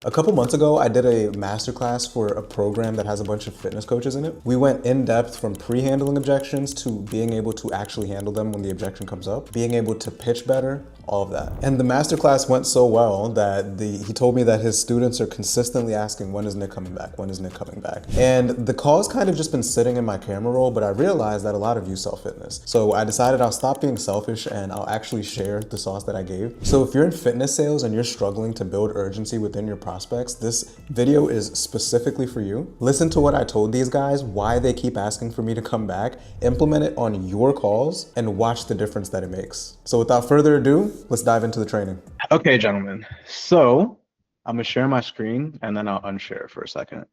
A couple months ago, I did a masterclass for a program that has a bunch of fitness coaches in it. We went in depth from pre-handling objections to being able to actually handle them when the objection comes up, being able to pitch better, all of that. And the masterclass went so well that he told me that his students are consistently asking, when is Nick coming back? When is Nick coming back? And the call's kind of just been sitting in my camera roll, but I realized that a lot of you sell fitness. So I decided I'll stop being selfish and I'll actually share the sauce that I gave. So if you're in fitness sales and you're struggling to build urgency within your prospects, this video is specifically for you. Listen to what I told these guys, why they keep asking for me to come back, implement it on your calls, and watch the difference that it makes. So without further ado, let's dive into the training. Okay, gentlemen. So I'm gonna share my screen and then I'll unshare it for a second.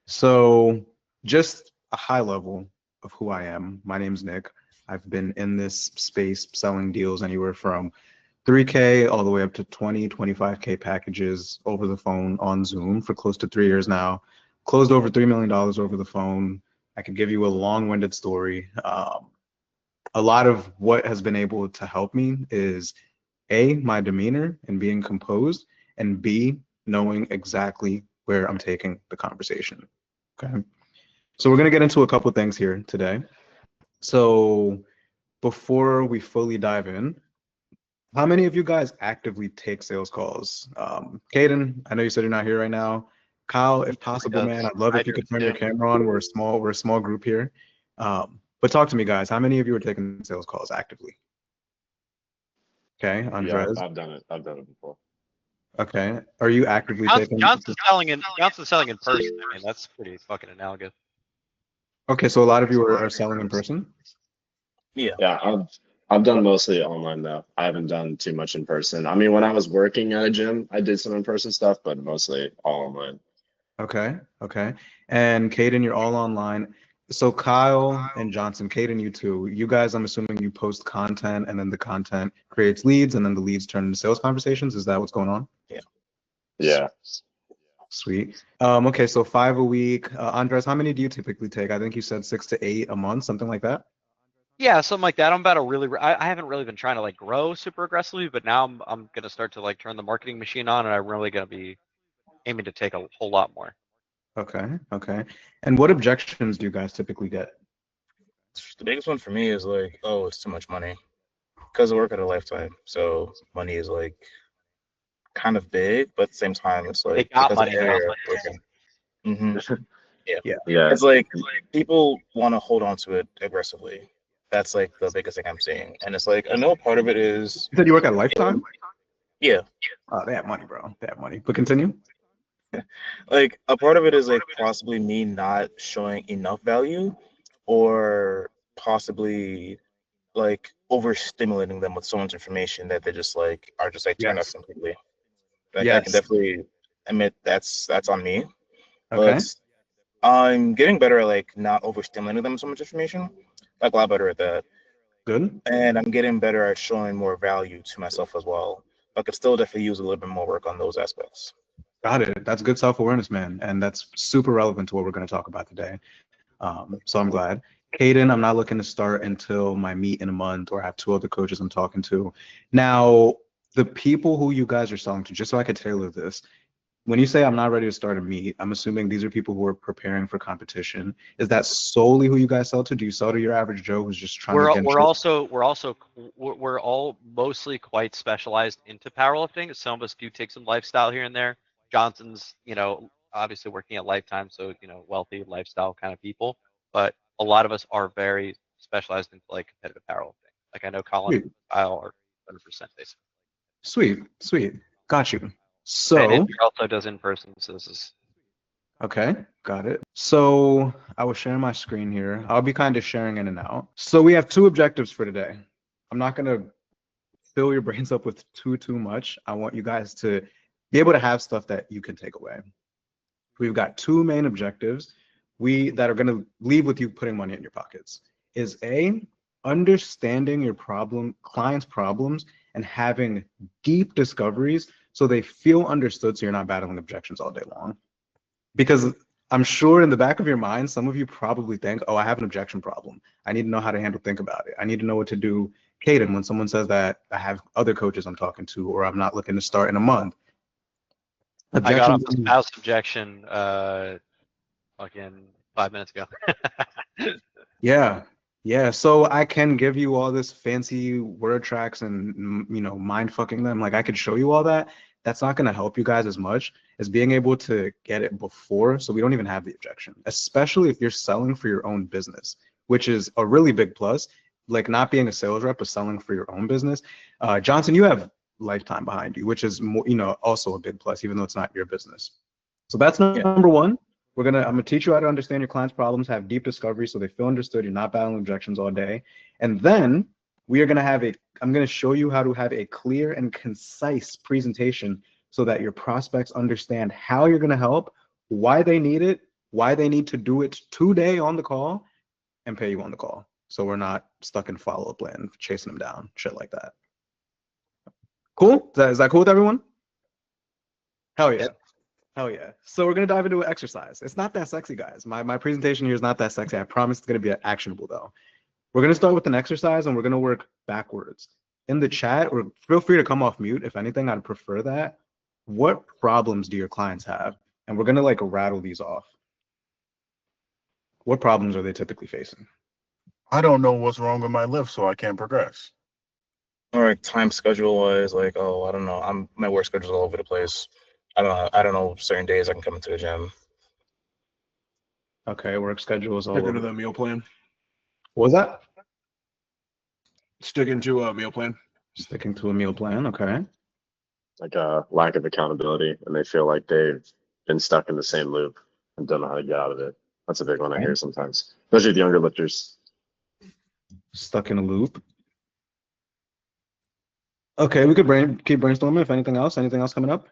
So just a high level of who I am. My name's Nick. I've been in this space selling deals anywhere from 3K all the way up to 20, 25K packages over the phone on Zoom for close to 3 years now. Closed over $3 million over the phone. I could give you a long-winded story. A lot of what has been able to help me is A, my demeanor and being composed, and B, knowing exactly where I'm taking the conversation. Okay. So we're going to get into a couple things here today. So before we fully dive in, how many of you guys actively take sales calls? Caden, I know you said you're not here right now. Kyle, if possible, man, I'd love if you could turn your camera on. We're a small group here. But talk to me, guys. How many of you are taking sales calls actively? Okay, Yeah, Andres. I've done it. I've done it before. Okay. Are you actively taking? Johnson's selling in person. I mean, that's pretty fucking analogous. Okay, so a lot of you are selling in person? Yeah, I've done mostly online though. I haven't done too much in person. I mean, when I was working at a gym, I did some in-person stuff, but mostly all online. Okay, okay. And Caden, you're all online. So Kyle and Johnson, Caden, you two, you guys, I'm assuming you post content and then the content creates leads and then the leads turn into sales conversations. Is that what's going on? Yeah. Sweet. Okay, so 5 a week. Andres, how many do you typically take? I think you said 6 to 8 a month, something like that. Yeah, something like that. I'm about to I haven't really been trying to like grow super aggressively, but now I'm gonna start to like turn the marketing machine on, and I'm really gonna be aiming to take a whole lot more. Okay, okay. And what objections do you guys typically get? The biggest one for me is like, oh, it's too much money because I work at a lifetime. So money is like kind of big, but at the same time, it's like got because money of the now. area I'm working. Yeah. Yeah. It's like people want to hold on to it aggressively. That's like the biggest thing I'm seeing. And it's like, I know part of it is, You said you work at Lifetime? yeah, Oh, they have money, bro. They have money. But continue. like a part of it is like possibly me not showing enough value or possibly like overstimulating them with so much information that they just like are just like turned off Yes. completely. Like I can Yes. definitely admit that's on me. Okay. But I'm getting better at like not overstimulating them with so much information. Like a lot better at that. Good. And I'm getting better at showing more value to myself as well. I could still definitely use a little bit more work on those aspects. Got it. That's good self-awareness, man. And that's super relevant to what we're going to talk about today. So I'm glad. Caden, I'm not looking to start until my meet in a month, or I have 2 other coaches I'm talking to. Now, the people who you guys are selling to, just so I could tailor this, when you say I'm not ready to start a meet, I'm assuming these are people who are preparing for competition. Is that solely who you guys sell to? Do you sell to your average Joe who's just trying to get We're all mostly quite specialized into powerlifting. Some of us do take some lifestyle here and there. Johnson's, obviously working at Lifetime, so wealthy lifestyle kind of people. But a lot of us are very specialized into like competitive powerlifting. Like I know Colin and Kyle are 100% basically. Sweet. Got you. And So, Andrew also does in person, so this is okay, got it. So I was sharing my screen here. I'll be kind of sharing in and out. So we have 2 objectives for today. I'm not going to fill your brains up with too much. I want you guys to be able to have stuff that you can take away. We've got 2 main objectives that are going to leave with you putting money in your pockets. Is A, understanding your client's problems and having deep discoveries so they feel understood, so you're not battling objections all day long. Because I'm sure in the back of your mind, some of you probably think, oh, I have an objection problem. I need to know how to think about it. I need to know what to do. Caden, when someone says that I have other coaches I'm talking to, or I'm not looking to start in a month, I got off Objections. the spouse objection fucking 5 minutes ago. Yeah. Yeah. So I can give you all this fancy word tracks and mind fucking them. Like I could show you all that. That's not going to help you guys as much as being able to get it before. So we don't even have the objection, especially if you're selling for your own business, which is a really big plus. Like not being a sales rep, but selling for your own business. Johnson, you have lifetime behind you, which is more, also a big plus, even though it's not your business. So that's number one. I'm gonna teach you how to understand your client's problems, have deep discovery so they feel understood, you're not battling objections all day. And then I'm gonna show you how to have a clear and concise presentation so that your prospects understand how you're gonna help, why they need it, why they need to do it today on the call, and pay you on the call. So we're not stuck in follow-up land, chasing them down, shit like that. Cool? Is that cool with everyone? Hell yeah. Yep. Hell yeah. So we're going to dive into an exercise. It's not that sexy, guys. My presentation here is not that sexy. I promise it's going to be actionable, though. We're going to start with an exercise, and we're going to work backwards. In the chat, or feel free to come off mute. If anything, I'd prefer that. What problems do your clients have? And we're going to like rattle these off. What problems are they typically facing? I don't know what's wrong with my lift, so I can't progress. Or like time schedule wise, like, oh, I don't know. My work schedule's all over the place. I don't know certain days I can come into the gym. Okay, work schedule is all Sticking to over. the meal plan. What was that? Sticking to a meal plan. Sticking to a meal plan, okay. Like a lack of accountability, and they feel like they've been stuck in the same loop and don't know how to get out of it. That's a big one I hear sometimes, especially the younger lifters. Stuck in a loop. Okay, we could keep brainstorming if anything else. Anything else coming up?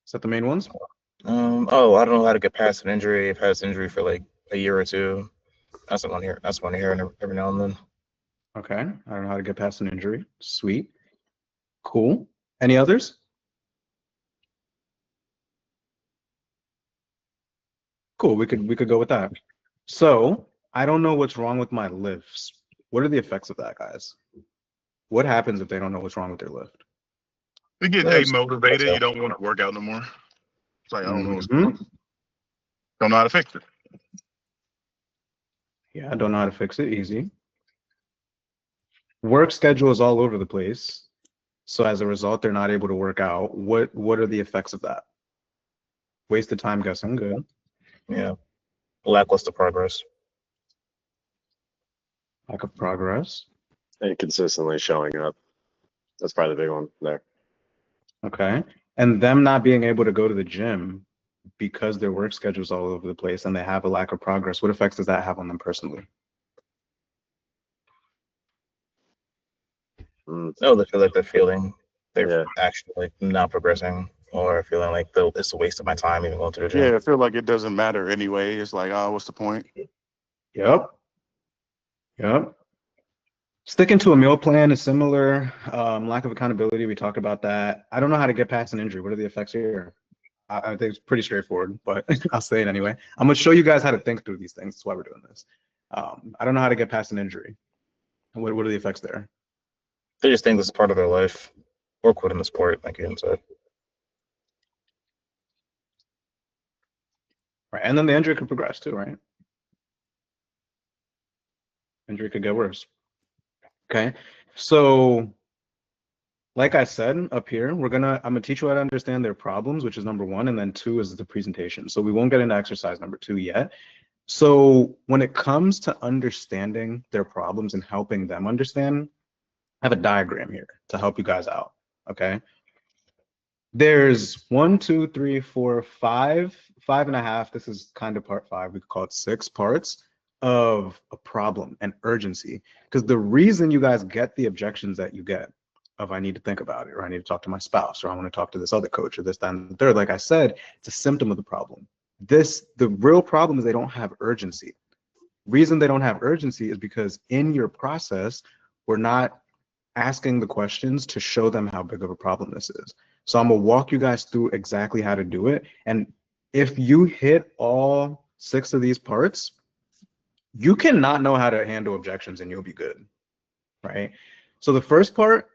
Is that the main ones? Oh, I don't know how to get past an injury. I've had an injury for like a year or two. That's the one here. That's one here every now and then. Okay, I don't know how to get past an injury. Sweet. Cool. Any others? Cool, we could go with that. So I don't know what's wrong with my lifts. What are the effects of that, guys? What happens if they don't know what's wrong with their lift? You get Yes. demotivated. You don't want to work out no more. It's like, I don't know what's Mhm. going on. Don't know how to fix it. Yeah, I don't know how to fix it. Easy. Work schedule is all over the place. So as a result, they're not able to work out. What are the effects of that? Wasted time guessing. Good. Yeah. Lackluster progress. Lack of progress. And consistently showing up. That's probably the big one there. Okay. And them not being able to go to the gym because their work schedule's all over the place and they have a lack of progress. What effects does that have on them personally? Oh, they feel like they're Yeah. actually like not progressing, or feeling like it's a waste of my time even going to the gym. Yeah, I feel like it doesn't matter anyway. It's like, oh, what's the point? Yep. Sticking to a meal plan is similar. Lack of accountability, we talked about that. I don't know how to get past an injury. What are the effects here? I think it's pretty straightforward, but I'll say it anyway. I'm gonna show you guys how to think through these things. That's why we're doing this. I don't know how to get past an injury. What are the effects there? They just think this is part of their life, or quitting the sport, like Ian said. Right, and then the injury could progress too, right? Injury could get worse. Okay, so like I said up here, I'm gonna teach you how to understand their problems, which is number one, and then two is the presentation. So we won't get into exercise number two yet. So when it comes to understanding their problems and helping them understand, I have a diagram here to help you guys out. Okay. There's 1, 2, 3, 4, 5 and a half. This is kind of part 5. We could call it 6 parts of a problem and urgency. Because the reason you guys get the objections that you get of I need to think about it, or I need to talk to my spouse, or I want to talk to this other coach, or this, that, and the third, like I said, it's a symptom of the problem. The real problem is they don't have urgency. Reason they don't have urgency is because in your process, we're not asking the questions to show them how big of a problem this is. So I'm gonna walk you guys through exactly how to do it. And if you hit all 6 of these parts, you cannot know how to handle objections and you'll be good, right? So the first part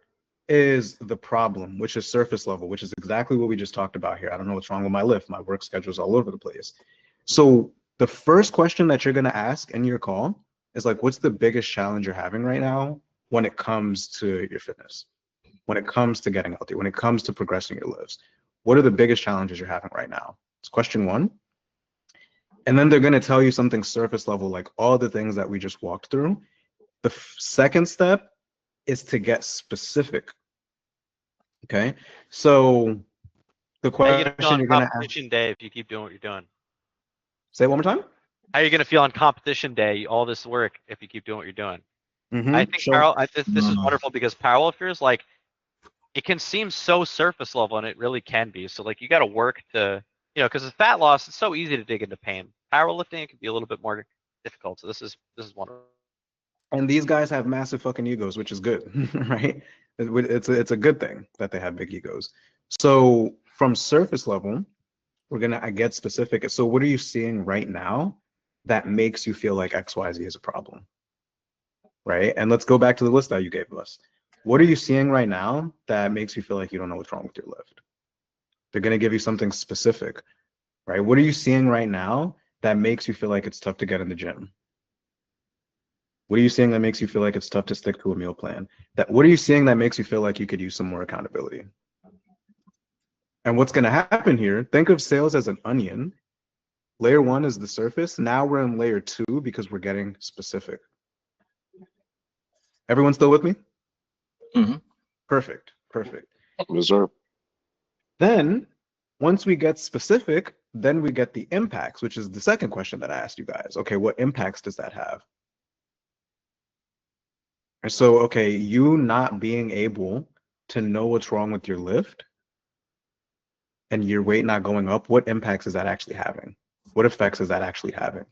is the problem, which is surface level, which is exactly what we just talked about here. I don't know what's wrong with my lift. My work schedule is all over the place. So the first question that you're going to ask in your call is like, what's the biggest challenge you're having right now when it comes to your fitness, when it comes to getting healthy, when it comes to progressing your lifts? What are the biggest challenges you're having right now? It's question one. And then they're going to tell you something surface level, like all the things that we just walked through. The second step is to get specific. Okay. So the How are you gonna feel question on you're going to ask, competition day if you keep doing what you're doing? say it one more time. How are you gonna feel on competition day, all this work, if you keep doing what you're doing? I think So this is wonderful because powerlifters, like, it can seem so surface level, and it really can be. So like, you got to work to, because with fat loss, it's so easy to dig into pain. Powerlifting, it can be a little bit more difficult. So this is wonderful. and these guys have massive fucking egos, which is good, right? It's a good thing that they have big egos. So from surface level, we're gonna get specific. So what are you seeing right now that makes you feel like XYZ is a problem, right? And let's go back to the list that you gave us. What are you seeing right now that makes you feel like you don't know what's wrong with your lift? They're gonna give you something specific, right? What are you seeing right now that makes you feel like it's tough to get in the gym? What are you seeing that makes you feel like it's tough to stick to a meal plan? What are you seeing that makes you feel like you could use some more accountability? And what's going to happen here, think of sales as an onion. Layer one is the surface. Now we're in layer two because we're getting specific. Everyone still with me? Mm-hmm. Perfect. Perfect. Reserve. Then once we get specific, then we get the impacts, which is the second question that I asked you guys. Okay, what impacts does that have? And so, okay, you not being able to know what's wrong with your lift and your weight not going up, what impacts is that actually having? What effects is that actually having?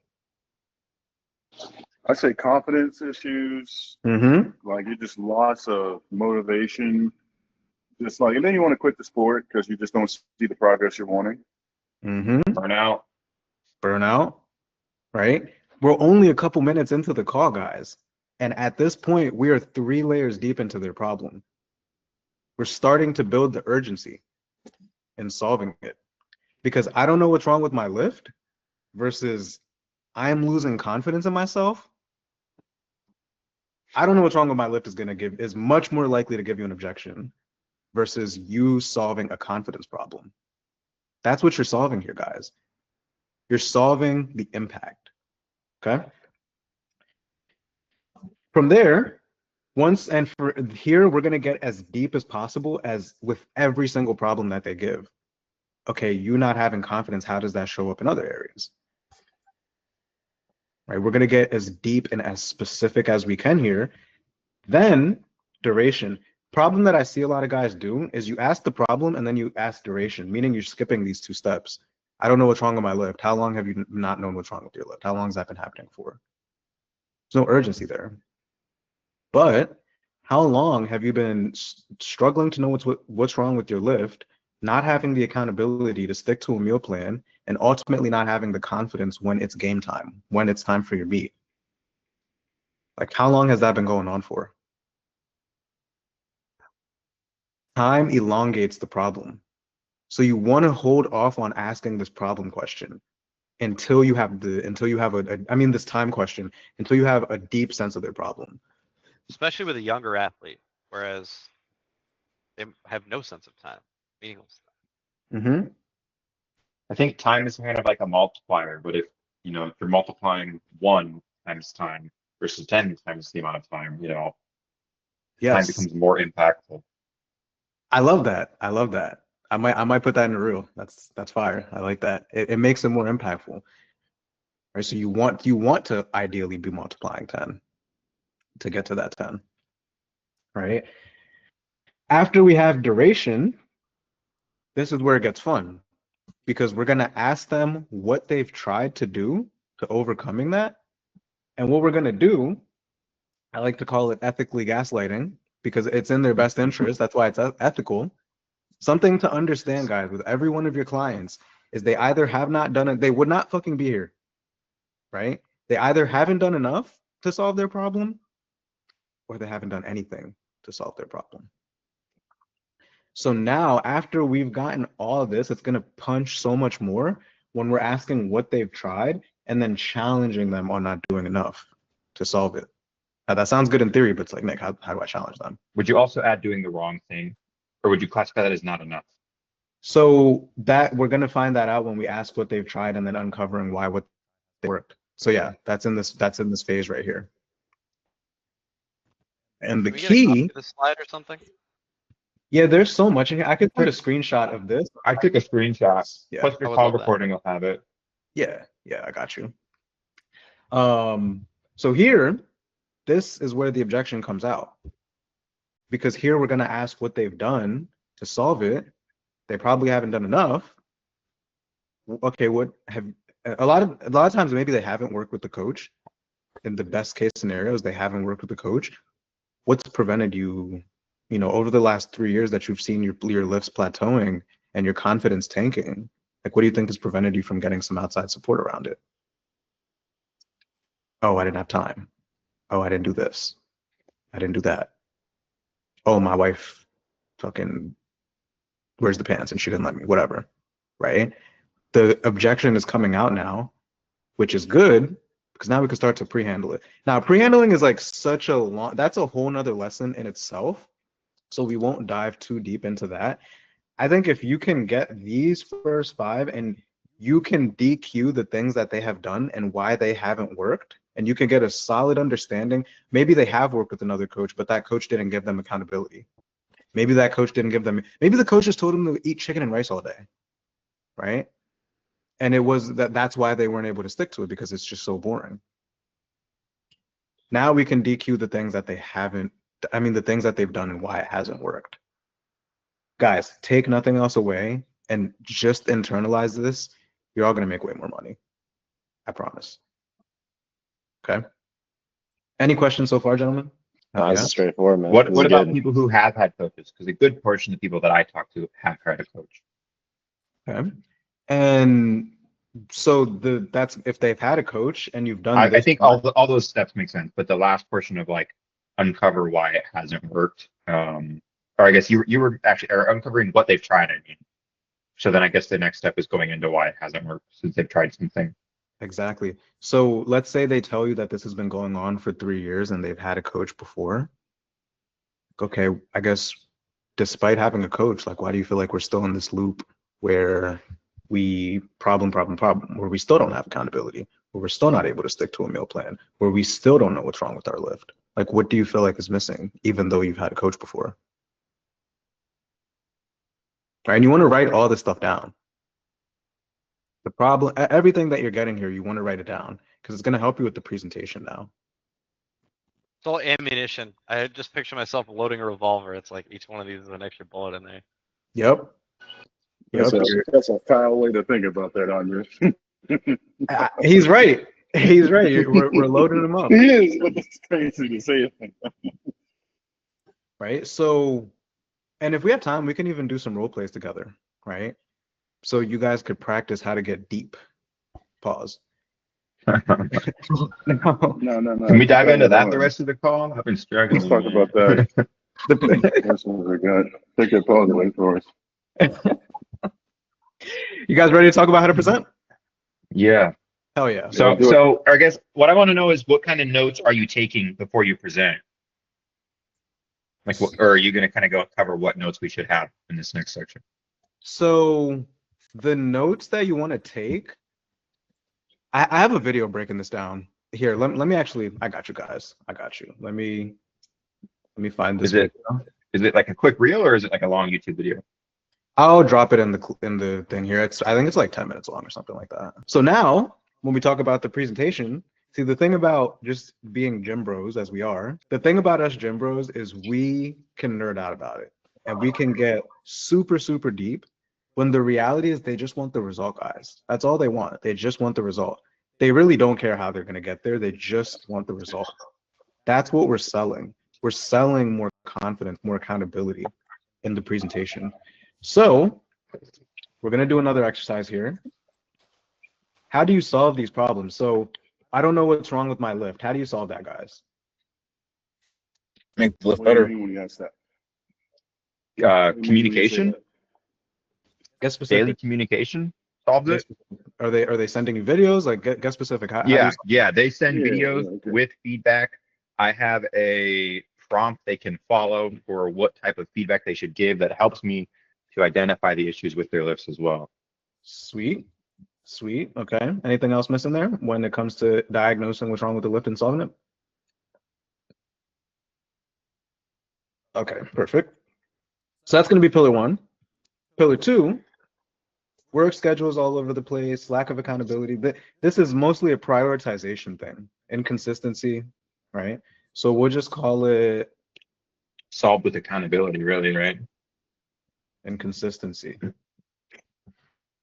I say confidence issues, Mm-hmm. like you just lots of motivation. Just like, and then you want to quit the sport because you just don't see the progress you're wanting. Mm-hmm. Burnout. Burnout, right? We're only a couple minutes into the call, guys. And at this point, we are 3 layers deep into their problem. We're starting to build the urgency in solving it. Because I don't know what's wrong with my lift versus I'm losing confidence in myself. I don't know what's wrong with my lift is much more likely to give you an objection versus you solving a confidence problem. That's what you're solving here, guys. You're solving the impact. Okay. From there, for here, we're going to get as deep as possible as with every single problem that they give. Okay, you not having confidence, how does that show up in other areas? Right, we're going to get as deep and as specific as we can here. Then duration. Problem that I see a lot of guys do is you ask the problem and then you ask duration, meaning you're skipping these 2 steps. I don't know what's wrong with my lift. How long have you not known what's wrong with your lift? How long has that been happening for? There's no urgency there. But how long have you been struggling to know what's wrong with your lift, not having the accountability to stick to a meal plan, and ultimately not having the confidence when it's game time, when it's time for your meet? Like, how long has that been going on for? Time elongates the problem. So you want to hold off on asking this problem question until you have this time question, until you have a deep sense of their problem. Especially with a younger athlete, whereas they have no sense of time, meaningless time. Mm-hmm. I think time is kind of like a multiplier, but if you're multiplying 1 times time versus 10 times the amount of time, time Yes. becomes more impactful. I love that. I love that. I might put that in a reel. That's fire. I like that. It makes it more impactful. Right. So you want to ideally be multiplying 10 to get to that 10. Right. After we have duration, this is where it gets fun, because we're gonna ask them what they've tried to do to overcoming that. And what we're gonna do, I like to call it ethically gaslighting, because it's in their best interest. That's why it's ethical. Something to understand, guys, with every one of your clients is they either have not done it, they would not fucking be here, right? They either haven't done enough to solve their problem, or they haven't done anything to solve their problem. So now after we've gotten all of this, it's going to punch so much more when we're asking what they've tried and then challenging them on not doing enough to solve it. Now, that sounds good in theory, but it's like, Nick, how do I challenge them? Would you also add doing the wrong thing, or would you classify that as not enough? So that we're going to find that out when we ask what they've tried and then uncovering why what they worked. So yeah, that's in this phase right here. And the Can we get a copy key, of the slide or something? yeah, there's so much in here. I could put a screenshot of this. I took a screenshot. Yeah. Plus I your would call love that. recording will have it. Yeah, I got you. So here, this is where the objection comes out. Because here we're going to ask what they've done to solve it. They probably haven't done enough. Okay, what have a lot of times maybe they haven't worked with the coach. In the best case scenarios, they haven't worked with the coach. What's prevented you, over the last 3 years that you've seen your lifts plateauing and your confidence tanking? Like, what do you think has prevented you from getting some outside support around it? Oh, I didn't have time. Oh, I didn't do this. I didn't do that. Oh, my wife fucking wears the pants and she didn't let me, whatever, right? The objection is coming out now, which is good because now we can start to pre-handle it. Now, pre-handling is like such a that's a whole nother lesson in itself. So we won't dive too deep into that. I think if you can get these first 5 and you can DQ the things that they have done and why they haven't worked, and you can get a solid understanding, maybe they have worked with another coach, but that coach didn't give them accountability. Maybe that coach didn't give them, maybe the coach just told them to eat chicken and rice all day, right? And it was that's why they weren't able to stick to it, because it's just so boring. Now we can DQ the things that they haven't, the things that they've done and why it hasn't worked. Guys, take nothing else away and just internalize this. You're all going to make way more money. I promise. Okay. Any questions so far, gentlemen? This is straightforward, man. What This is about good. people who have had coaches? Because a good portion of the people that I talk to have had a coach. Okay. And so that's if they've had a coach and you've done I this. think all those steps make sense, but the last portion of like uncover why it hasn't worked, or I guess you were actually uncovering what they've tried. I mean, so then I guess the next step is going into why it hasn't worked since they've tried something. Exactly. So let's say they tell you that this has been going on for 3 years and they've had a coach before. Okay, I guess despite having a coach, like, why do you feel like we're still in this loop where we problem, where we still don't have accountability, where we're still not able to stick to a meal plan, where we still don't know what's wrong with our lift? Like, what do you feel like is missing, even though you've had a coach before? Right, and you want to write all this stuff down. The problem, everything that you're getting here, you want to write it down because it's going to help you with the presentation now. It's all ammunition. I just picture myself loading a revolver. It's like each one of these is an extra bullet in there. Yep. That's a foul way to think about that, Andre. He's right. He's right. We're loading them up. He is, but it's crazy to say it. Right. So, and if we have time, we can even do some role plays together. Right. So you guys could practice how to get deep. Pause. No. Can we dive into that the rest of the call? I've been struggling. Let's talk about that. That's what we got. Take that pause away for us. You guys ready to talk about how to present? Yeah. Hell yeah. So I guess what I want to know is what kind of notes are you taking before you present? Like, or are you going to kind of cover what notes we should have in this next section? So the notes that you want to take, I have a video breaking this down. Here, let me actually, I got you guys. I got you. Let me find this. Is it like a quick reel or is it like a long YouTube video? I'll drop it in the thing here. I think it's like 10 minutes long or something like that. So now when we talk about the presentation, see, the thing about just being gym bros as we are, the thing about us gym bros is we can nerd out about it and we can get super, super deep when the reality is they just want the result, guys. That's all they want. They just want the result. They really don't care how they're going to get there. They just want the result. That's what we're selling. We're selling more confidence, more accountability in the presentation. So we're going to do another exercise here. How do you solve these problems? So I don't know what's wrong with my lift. How do you solve that, guys? Make the lift What do you better. mean when you ask that? Communication, Get daily specific. communication solves it. Are they sending you videos? Like get specific. How do Yeah, you? yeah, they send Yeah, videos okay. with feedback. I have a prompt they can follow for what type of feedback they should give that helps me to identify the issues with their lifts as well. Sweet. Sweet. Okay. Anything else missing there when it comes to diagnosing what's wrong with the lift and solving it? Okay, perfect. So that's going to be pillar one. Pillar two, work schedules all over the place, lack of accountability. But this is mostly a prioritization thing, inconsistency, right? So we'll just call it Solved with accountability, really, right? inconsistency,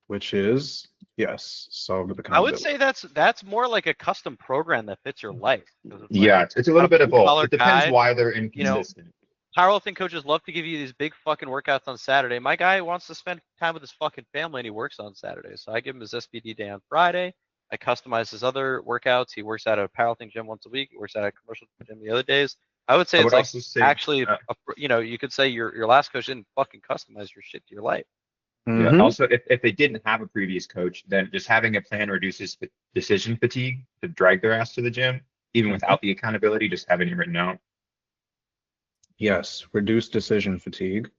which is, yes, solved with I would accountability. say that's more like a custom program that fits your life. 'Cause it's like, Yeah, it's a little bit of both. blue-collar It depends guy, why they're you know, inconsistent. powerlifting coaches love to give you these big fucking workouts on Saturday. My guy wants to spend time with his fucking family and he works on Saturday. So I give him his SBD day on Friday. I customize his other workouts. He works at a powerlifting gym once a week. He works at a commercial gym the other days. I would say I it's would like also say, actually, you could say your last coach didn't fucking customize your shit to your life. yeah. Mhm. Also, if they didn't have a previous coach, then just having a plan reduces decision fatigue to drag their ass to the gym, even without the accountability, just having it written out. Yes, reduce decision fatigue.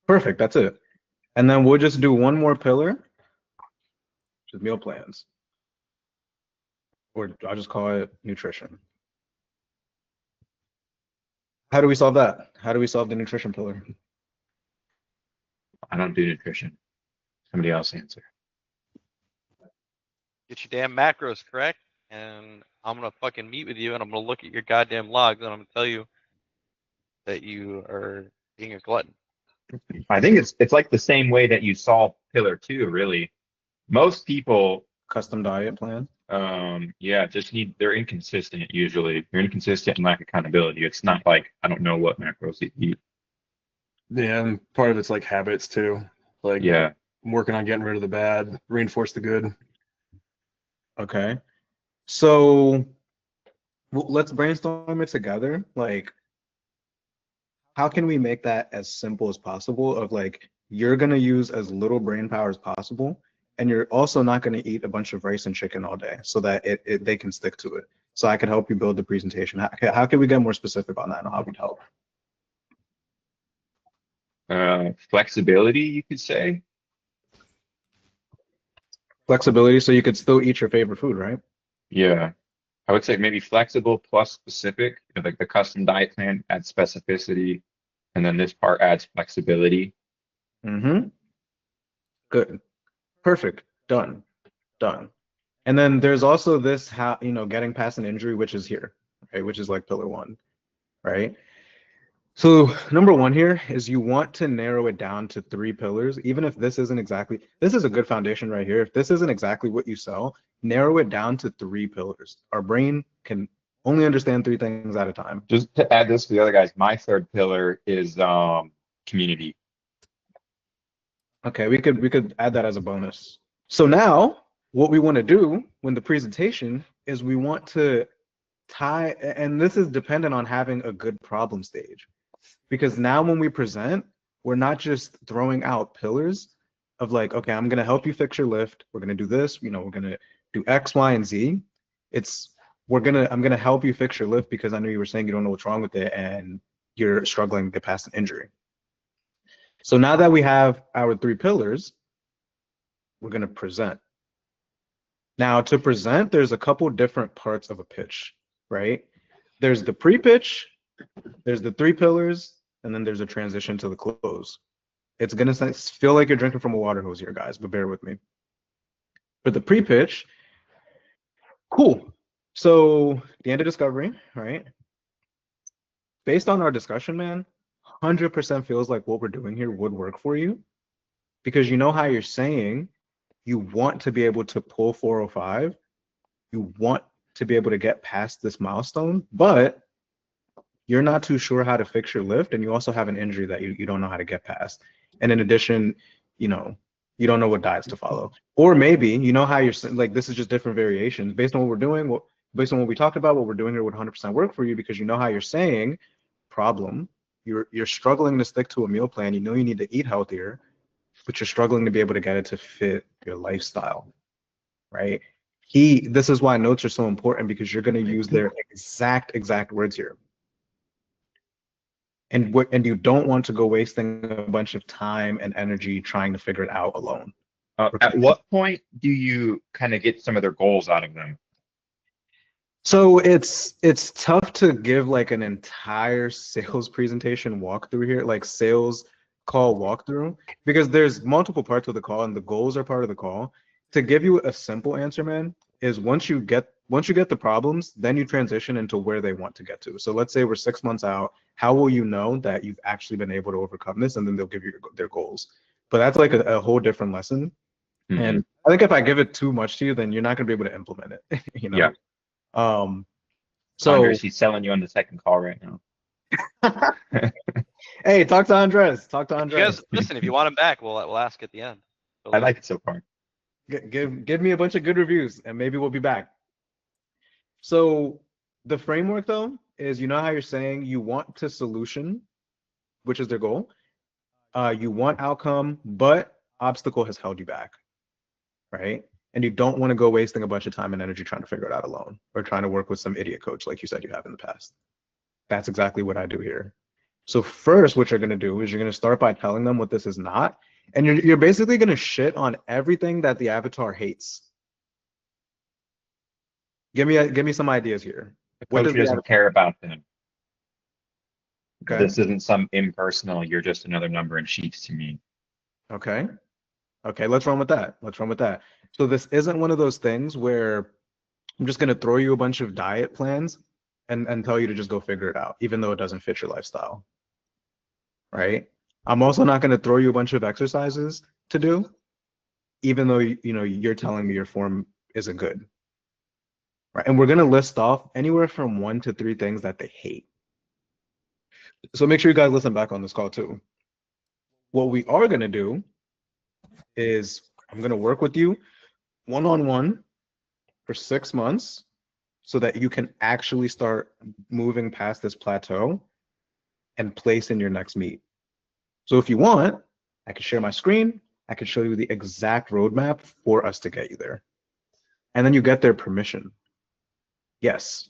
Perfect, that's it. And then we'll just do one more pillar, which is meal plans. Or I'll just call it nutrition. How do we solve that? How do we solve the nutrition pillar? I don't do nutrition. Somebody else answer. Get your damn macros correct, and I'm gonna fucking meet with you, and I'm gonna look at your goddamn logs, and I'm gonna tell you that you are being a glutton. I think it's like the same way that you solve pillar two, really. Most people, Custom diet plan. yeah, they're inconsistent usually. They're inconsistent and lack accountability. It's not like I don't know what macros to eat. Yeah, and part of it's like habits too. Like Yeah, I'm working on getting rid of the bad, reinforce the good. Okay. So let's brainstorm it together. Like, how can we make that as simple as possible? Of like, you're gonna use as little brain power as possible, and you're also not gonna eat a bunch of rice and chicken all day, so that they can stick to it. So I can help you build the presentation. How can we get more specific on that and how we help? flexibility, you could say. Flexibility, so you could still eat your favorite food, right? Yeah, I would say maybe flexible plus specific. Like the custom diet plan adds specificity, and then this part adds flexibility. Mm-hmm. Good. Perfect. Done. Done. And then there's also this, how, getting past an injury, which is here, right? Which is like pillar one, right? So number one here is you want to narrow it down to 3 pillars. Even if this isn't exactly, this is a good foundation right here. If this isn't exactly what you sell, narrow it down to 3 pillars. Our brain can only understand 3 things at a time. Just to add this to the other guys, my third pillar is community. Okay, we could add that as a bonus. So now what we want to do when the presentation is we want to tie, and this is dependent on having a good problem stage. Because now when we present, we're not just throwing out pillars of like, okay, I'm gonna help you fix your lift. We're gonna do this, we're gonna do X, Y, and Z. I'm gonna help you fix your lift because I know you were saying you don't know what's wrong with it and you're struggling to get past an injury. So now that we have our 3 pillars, we're gonna present. Now to present, there's a couple different parts of a pitch, right? There's the pre-pitch, there's the 3 pillars, and then there's a transition to the close. It's gonna feel like you're drinking from a water hose here, guys, but bear with me. For the pre-pitch, cool. So the end of discovery, right? Based on our discussion, man, 100% feels like what we're doing here would work for you, because you know how you're saying you want to be able to pull 405, you want to be able to get past this milestone, but you're not too sure how to fix your lift, and you also have an injury that you don't know how to get past. And in addition, you don't know what diets to follow. Or maybe you know how you're like, this is just different variations based on what we're doing, based on what we talked about, what we're doing here would 100% work for you because you know how you're saying problem, You're struggling to stick to a meal plan. You know you need to eat healthier, but you're struggling to be able to get it to fit your lifestyle, right? This is why notes are so important, because you're going to use their exact words here. And you don't want to go wasting a bunch of time and energy trying to figure it out alone. At what point do you kind of get some of their goals out of them? So it's tough to give like an entire sales presentation walkthrough here, like sales call walkthrough, because there's multiple parts of the call and the goals are part of the call. To give you a simple answer, man, is once you get the problems, then you transition into where they want to get to. So let's say we're 6 months out. How will you know that you've actually been able to overcome this? And then they'll give you their goals. But that's like a whole different lesson. Mhm. And I think if I give it too much to you, then you're not going to be able to implement it. You know? Yeah. So Andres, he's selling you on the second call right now. hey, talk to Andres. Talk to You Andres. guys, listen, if you want him back, we'll ask at the end. I like it so far. Give me a bunch of good reviews and maybe we'll be back. So the framework though is, you know how you're saying you want to solution, which is their goal. You want outcome, but obstacle has held you back, right? And you don't want to go wasting a bunch of time and energy trying to figure it out alone or trying to work with some idiot coach like you said you have in the past. That's exactly what I do here. So first, what you're going to do is you're going to start by telling them what this is not. And you're basically going to shit on everything that the avatar hates. Give me some ideas here. The What coach does doesn't care about them. Okay. This isn't some impersonal, you're just another number in sheets to me. Okay. Okay, let's run with that. Let's run with that. So this isn't one of those things where I'm just going to throw you a bunch of diet plans and tell you to just go figure it out, even though it doesn't fit your lifestyle. Right? I'm also not going to throw you a bunch of exercises to do, even though you're telling me your form isn't good. Right? And we're going to list off anywhere from 1 to 3 things that they hate. So make sure you guys listen back on this call too. What we are going to do is I'm going to work with you one-on-one for 6 months so that you can actually start moving past this plateau and place in your next meet. So if you want, I can share my screen. I can show you the exact roadmap for us to get you there. And then you get their permission. Yes.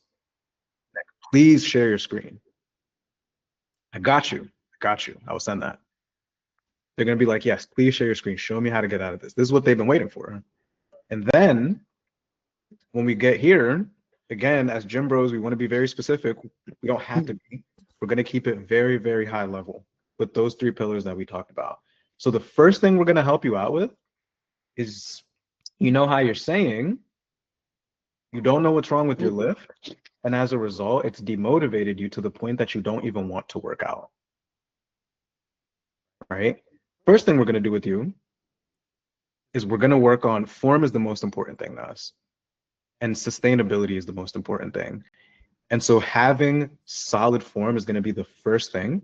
Please share your screen. I got you. I got you. I will send that. They're going to be like, yes, please share your screen. Show me how to get out of this. This is what they've been waiting for. And then when we get here, again, as gym bros, we want to be very specific. We don't have to be. We're going to keep it very, very high level with those 3 pillars that we talked about. So the first thing we're going to help you out with is, you know how you're saying you don't know what's wrong with your lift. And as a result, it's demotivated you to the point that you don't even want to work out. Right? First thing we're going to do with you is we're going to work on form is the most important thing to us. And sustainability is the most important thing. And so having solid form is going to be the first thing.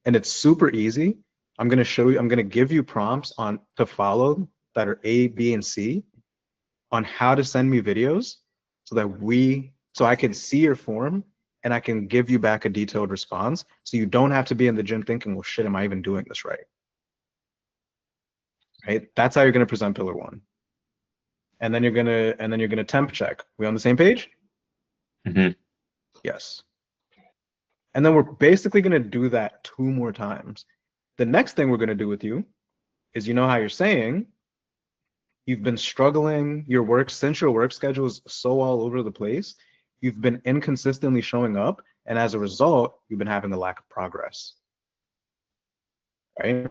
And it's super easy. I'm going to give you prompts to follow that are A, B, and C on how to send me videos so I can see your form and I can give you back a detailed response. So you don't have to be in the gym thinking, well, shit, am I even doing this right? Right? That's how you're going to present pillar 1. And then you're going to temp check. We on the same page? Mm-hmm. Yes. And then we're basically going to do that 2 more times. The next thing we're going to do with you is, you know how you're saying you've been struggling, your work schedule is so all over the place, you've been inconsistently showing up, and as a result, you've been having a lack of progress. Right?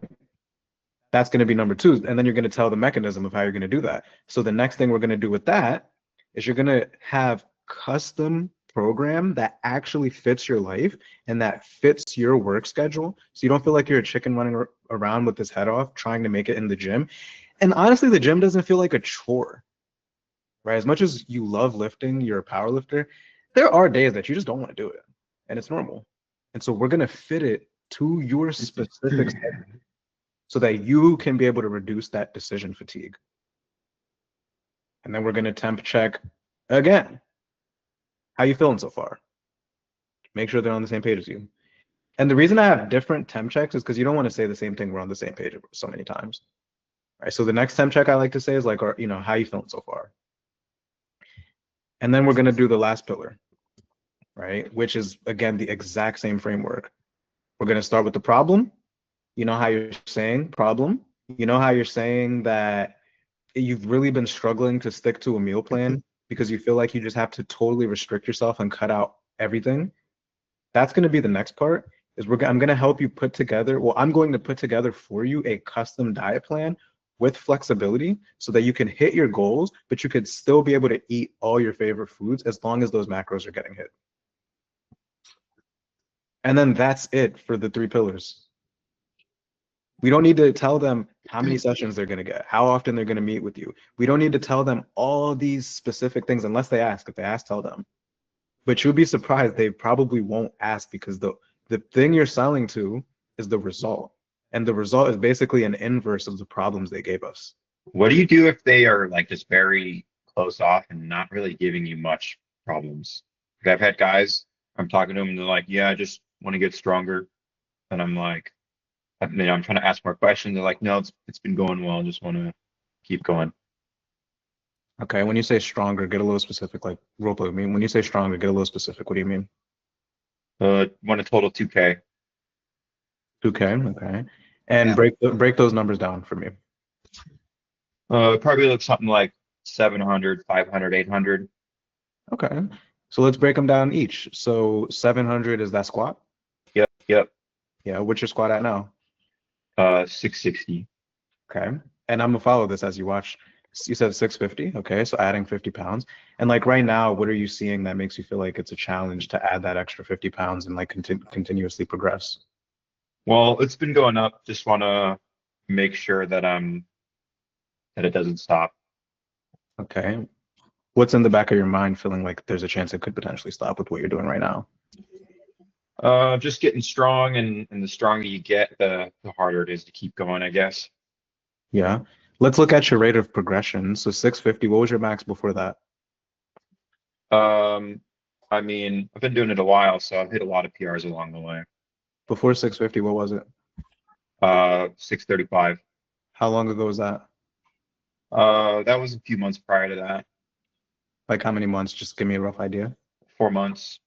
That's going to be number 2. And then you're going to tell the mechanism of how you're going to do that. So the next thing we're going to do with that is you're going to have custom program that actually fits your life and that fits your work schedule. So you don't feel like you're a chicken running around with his head off trying to make it in the gym. And honestly, the gym doesn't feel like a chore, right? As much as you love lifting, you're a power lifter, there are days that you just don't want to do it, and it's normal. And so we're going to fit it to your specific schedule so that you can be able to reduce that decision fatigue. And then we're going to temp check again. How you feeling so far? Make sure they're on the same page as you. And the reason I have different temp checks is because you don't want to say the same thing. We're on the same page so many times. Right. So the next temp check I like to say is like, how you feeling so far? And then we're going to do the last pillar, right? Which is, again, the exact same framework. We're going to start with the problem. You know how you're saying problem. You know how you're saying that you've really been struggling to stick to a meal plan because you feel like you just have to totally restrict yourself and cut out everything. That's going to be the next part. I'm going to help you put together, well, I'm going to put together for you a custom diet plan with flexibility so that you can hit your goals, but you could still be able to eat all your favorite foods as long as those macros are getting hit. And then that's it for the 3 pillars. We don't need to tell them how many sessions they're going to get, how often they're going to meet with you. We don't need to tell them all these specific things unless they ask. If they ask, tell them. But you'll be surprised, they probably won't ask because the thing you're selling to is the result. And the result is basically an inverse of the problems they gave us. What do you do if they are like just very close off and not really giving you much problems? Like I've had guys, I'm talking to them and they're like, yeah, I just want to get stronger. And I'm like, I'm trying to ask more questions. They're like, no, it's been going well. I just want to keep going. Okay, when you say stronger, get a little specific, like role play with me. When you say stronger, get a little specific. What do you mean? Want a total 2K. 2K, okay. And Yeah. break those numbers down for me. Probably look something like 700, 500, 800. Okay. So let's break them down each. So 700 is that squat? Yep. Yeah, what's your squat at now? 660. Okay. And I'm gonna follow this as you watch. You said 650. Okay, so adding 50 pounds. And like right now, what are you seeing that makes you feel like it's a challenge to add that extra 50 pounds and like continuously progress? Well, it's been going up. Just want to make sure that it doesn't stop. Okay. What's in the back of your mind feeling like there's a chance it could potentially stop with what you're doing right now? Just getting strong, and the stronger you get, the harder it is to keep going, I guess. Yeah. Let's look at your rate of progression. So 650, what was your max before that? I mean, I've been doing it a while, so I've hit a lot of PRs along the way. Before 650, what was it? 635. How long ago was that? That was a few months prior to that. Like how many months? Just give me a rough idea. 4 months.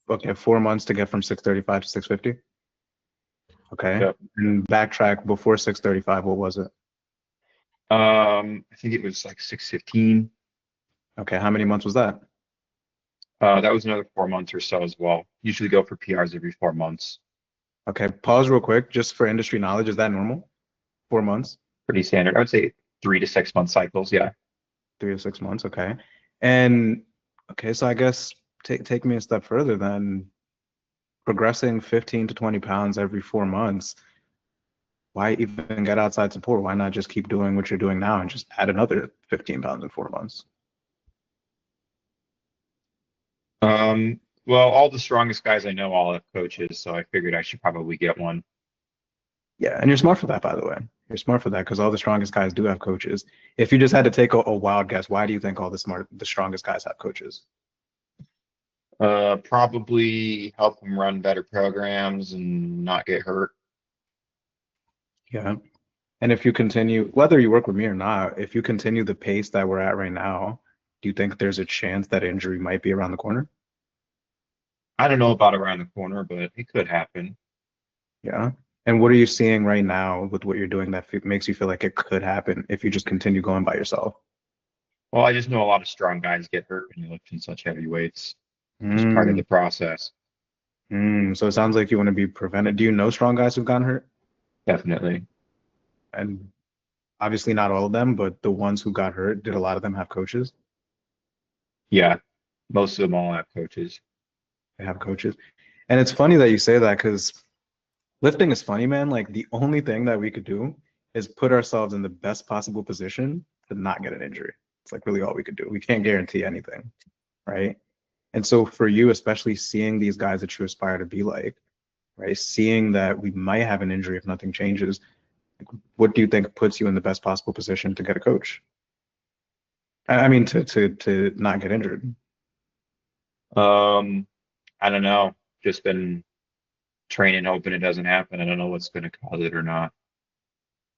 Okay, 4 months to get from 635 to 650. Okay. Yep. And backtrack before 635, what was it? I think it was like 615. Okay, how many months was that? That was another 4 months or so as well. Usually go for PRs every 4 months. Okay, pause real quick, just for industry knowledge. Is that normal? 4 months? Pretty standard. I would say 3 to 6 month cycles. Yeah. 3 to 6 months, okay. And okay, so I guess take me a step further then. Progressing 15 to 20 pounds every 4 months. Why even get outside support? Why not just keep doing what you're doing now and just add another 15 pounds in 4 months? Well, all the strongest guys I know all have coaches, so I figured I should probably get one. Yeah, and you're smart for that, by the way. You're smart for that because all the strongest guys do have coaches. If you just had to take a wild guess, why do you think all the strongest guys have coaches? Probably help them run better programs and not get hurt. Yeah. And if you continue, whether you work with me or not, if you continue the pace that we're at right now, do you think there's a chance that injury might be around the corner? I don't know about around the corner, but it could happen. Yeah. And what are you seeing right now with what you're doing that makes you feel like it could happen if you just continue going by yourself? Well, I just know a lot of strong guys get hurt when you lift in such heavy weights. Just part of Mm. the process. So it sounds like you want to be prevented. Do you know strong guys who've gotten hurt? Definitely. And obviously not all of them, but the ones who got hurt, did a lot of them have coaches? Yeah. Most of them all have coaches. They have coaches. And it's funny that you say that because lifting is funny, man. Like the only thing that we could do is put ourselves in the best possible position to not get an injury. It's like really all we could do. We can't guarantee anything, right? And so for you, especially seeing these guys that you aspire to be like, right? Seeing that we might have an injury if nothing changes, what do you think puts you in the best possible position to get a coach? I mean, to not get injured. I don't know. Just been train and hoping it doesn't happen. I don't know what's going to cause it or not.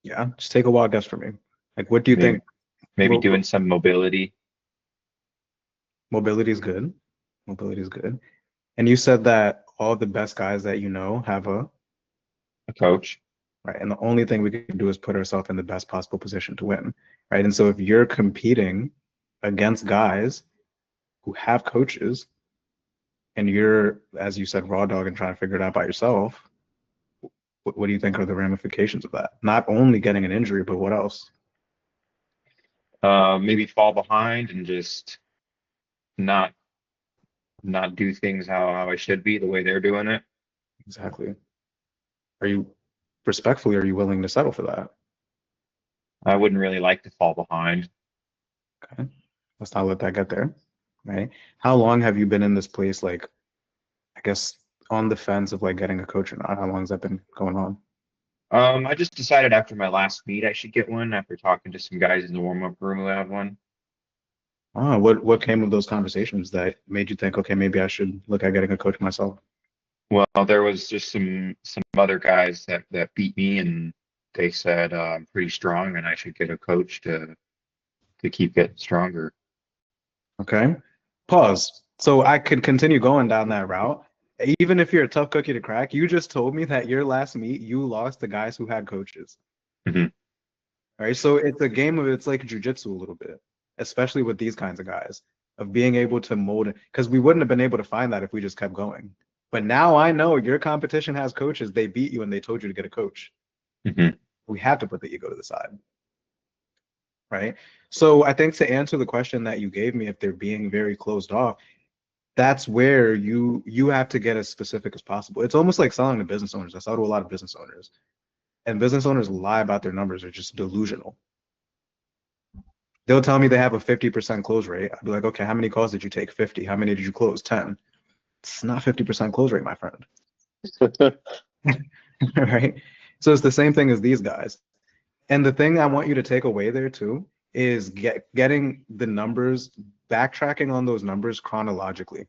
Yeah, just take a wild guess for me. Like, what do you think? Maybe What- doing some mobility. Mobility is good. Mobility is good. And you said that all the best guys that you know have a A coach. right, and the only thing we can do is put ourselves in the best possible position to win, right? And so if you're competing against guys who have coaches, and you're, as you said, raw dog and trying to figure it out by yourself, what do you think are the ramifications of that? Not only getting an injury, but what else? Maybe fall behind and just not do things how I should be the way they're doing it. Exactly. Are you, respectfully, are you willing to settle for that? I wouldn't really like to fall behind. Okay. Let's not let that get there, right? How long have you been in this place, like, I guess, on the fence of like getting a coach or not? How long has that been going on? I just decided after my last meet I should get one after talking to some guys in the warm-up room who have one. Oh, what came of those conversations that made you think, okay, maybe I should look at getting a coach myself? Well, there was just some other guys that beat me, and they said I'm pretty strong and I should get a coach to keep getting stronger. Okay. Pause. So I could continue going down that route. Even if you're a tough cookie to crack, you just told me that your last meet, you lost to guys who had coaches. Mhm. All right. So it's a game of, it's like jujitsu a little bit, especially with these kinds of guys, of being able to mold it. Because we wouldn't have been able to find that if we just kept going. But now I know your competition has coaches. They beat you and they told you to get a coach. Mhm. We have to put the ego to the side. Right. So I think to answer the question that you gave me, if they're being very closed off, that's where you have to get as specific as possible. It's almost like selling to business owners. I sell to a lot of business owners, and business owners lie about their numbers. They're just delusional. They'll tell me they have a 50% close rate. I'd be like, okay, how many calls did you take? 50. How many did you close? 10. It's not 50% close rate, my friend. Right? So it's the same thing as these guys. And the thing I want you to take away there too is getting the numbers, backtracking on those numbers chronologically.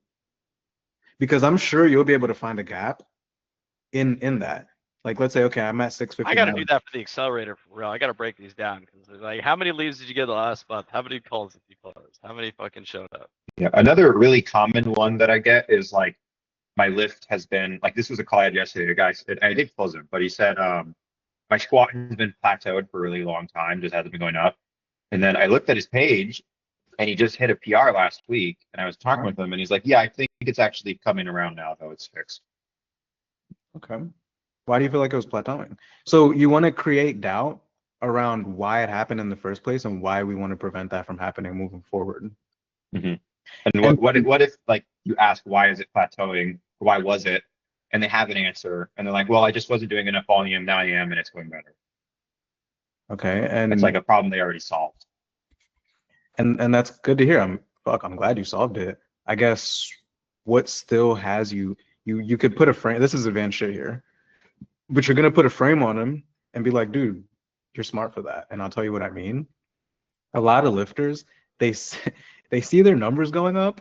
Because I'm sure you'll be able to find a gap in that. Like, let's say, okay, I'm at 650. I got to do that for the accelerator for real. I got to break these down because like, how many leads did you get the last month? How many calls did you close? How many fucking showed up? Yeah. Another really common one that I get is like my lift has been like this was a call I had yesterday. A guy said I did close him, but he said my squat has been plateaued for a really long time, just hasn't been going up. And then I looked at his page and he just hit a PR last week. And I was talking with him and he's like, yeah, I think it's actually coming around now, though it's fixed. Okay. Why do you feel like it was plateauing? So you want to create doubt around why it happened in the first place and why we want to prevent that from happening moving forward. Mm-hmm. And what if like you ask why is it plateauing? Or why was it? And they have an answer and they're like, well, I just wasn't doing enough volume. Now I am, and it's going better. Okay. And it's like a problem they already solved. And that's good to hear. I'm glad you solved it. I guess what still has you could put a frame. This is advanced shit here. But you're gonna put a frame on them and be like, dude, you're smart for that. And I'll tell you what I mean. A lot of lifters, they see their numbers going up,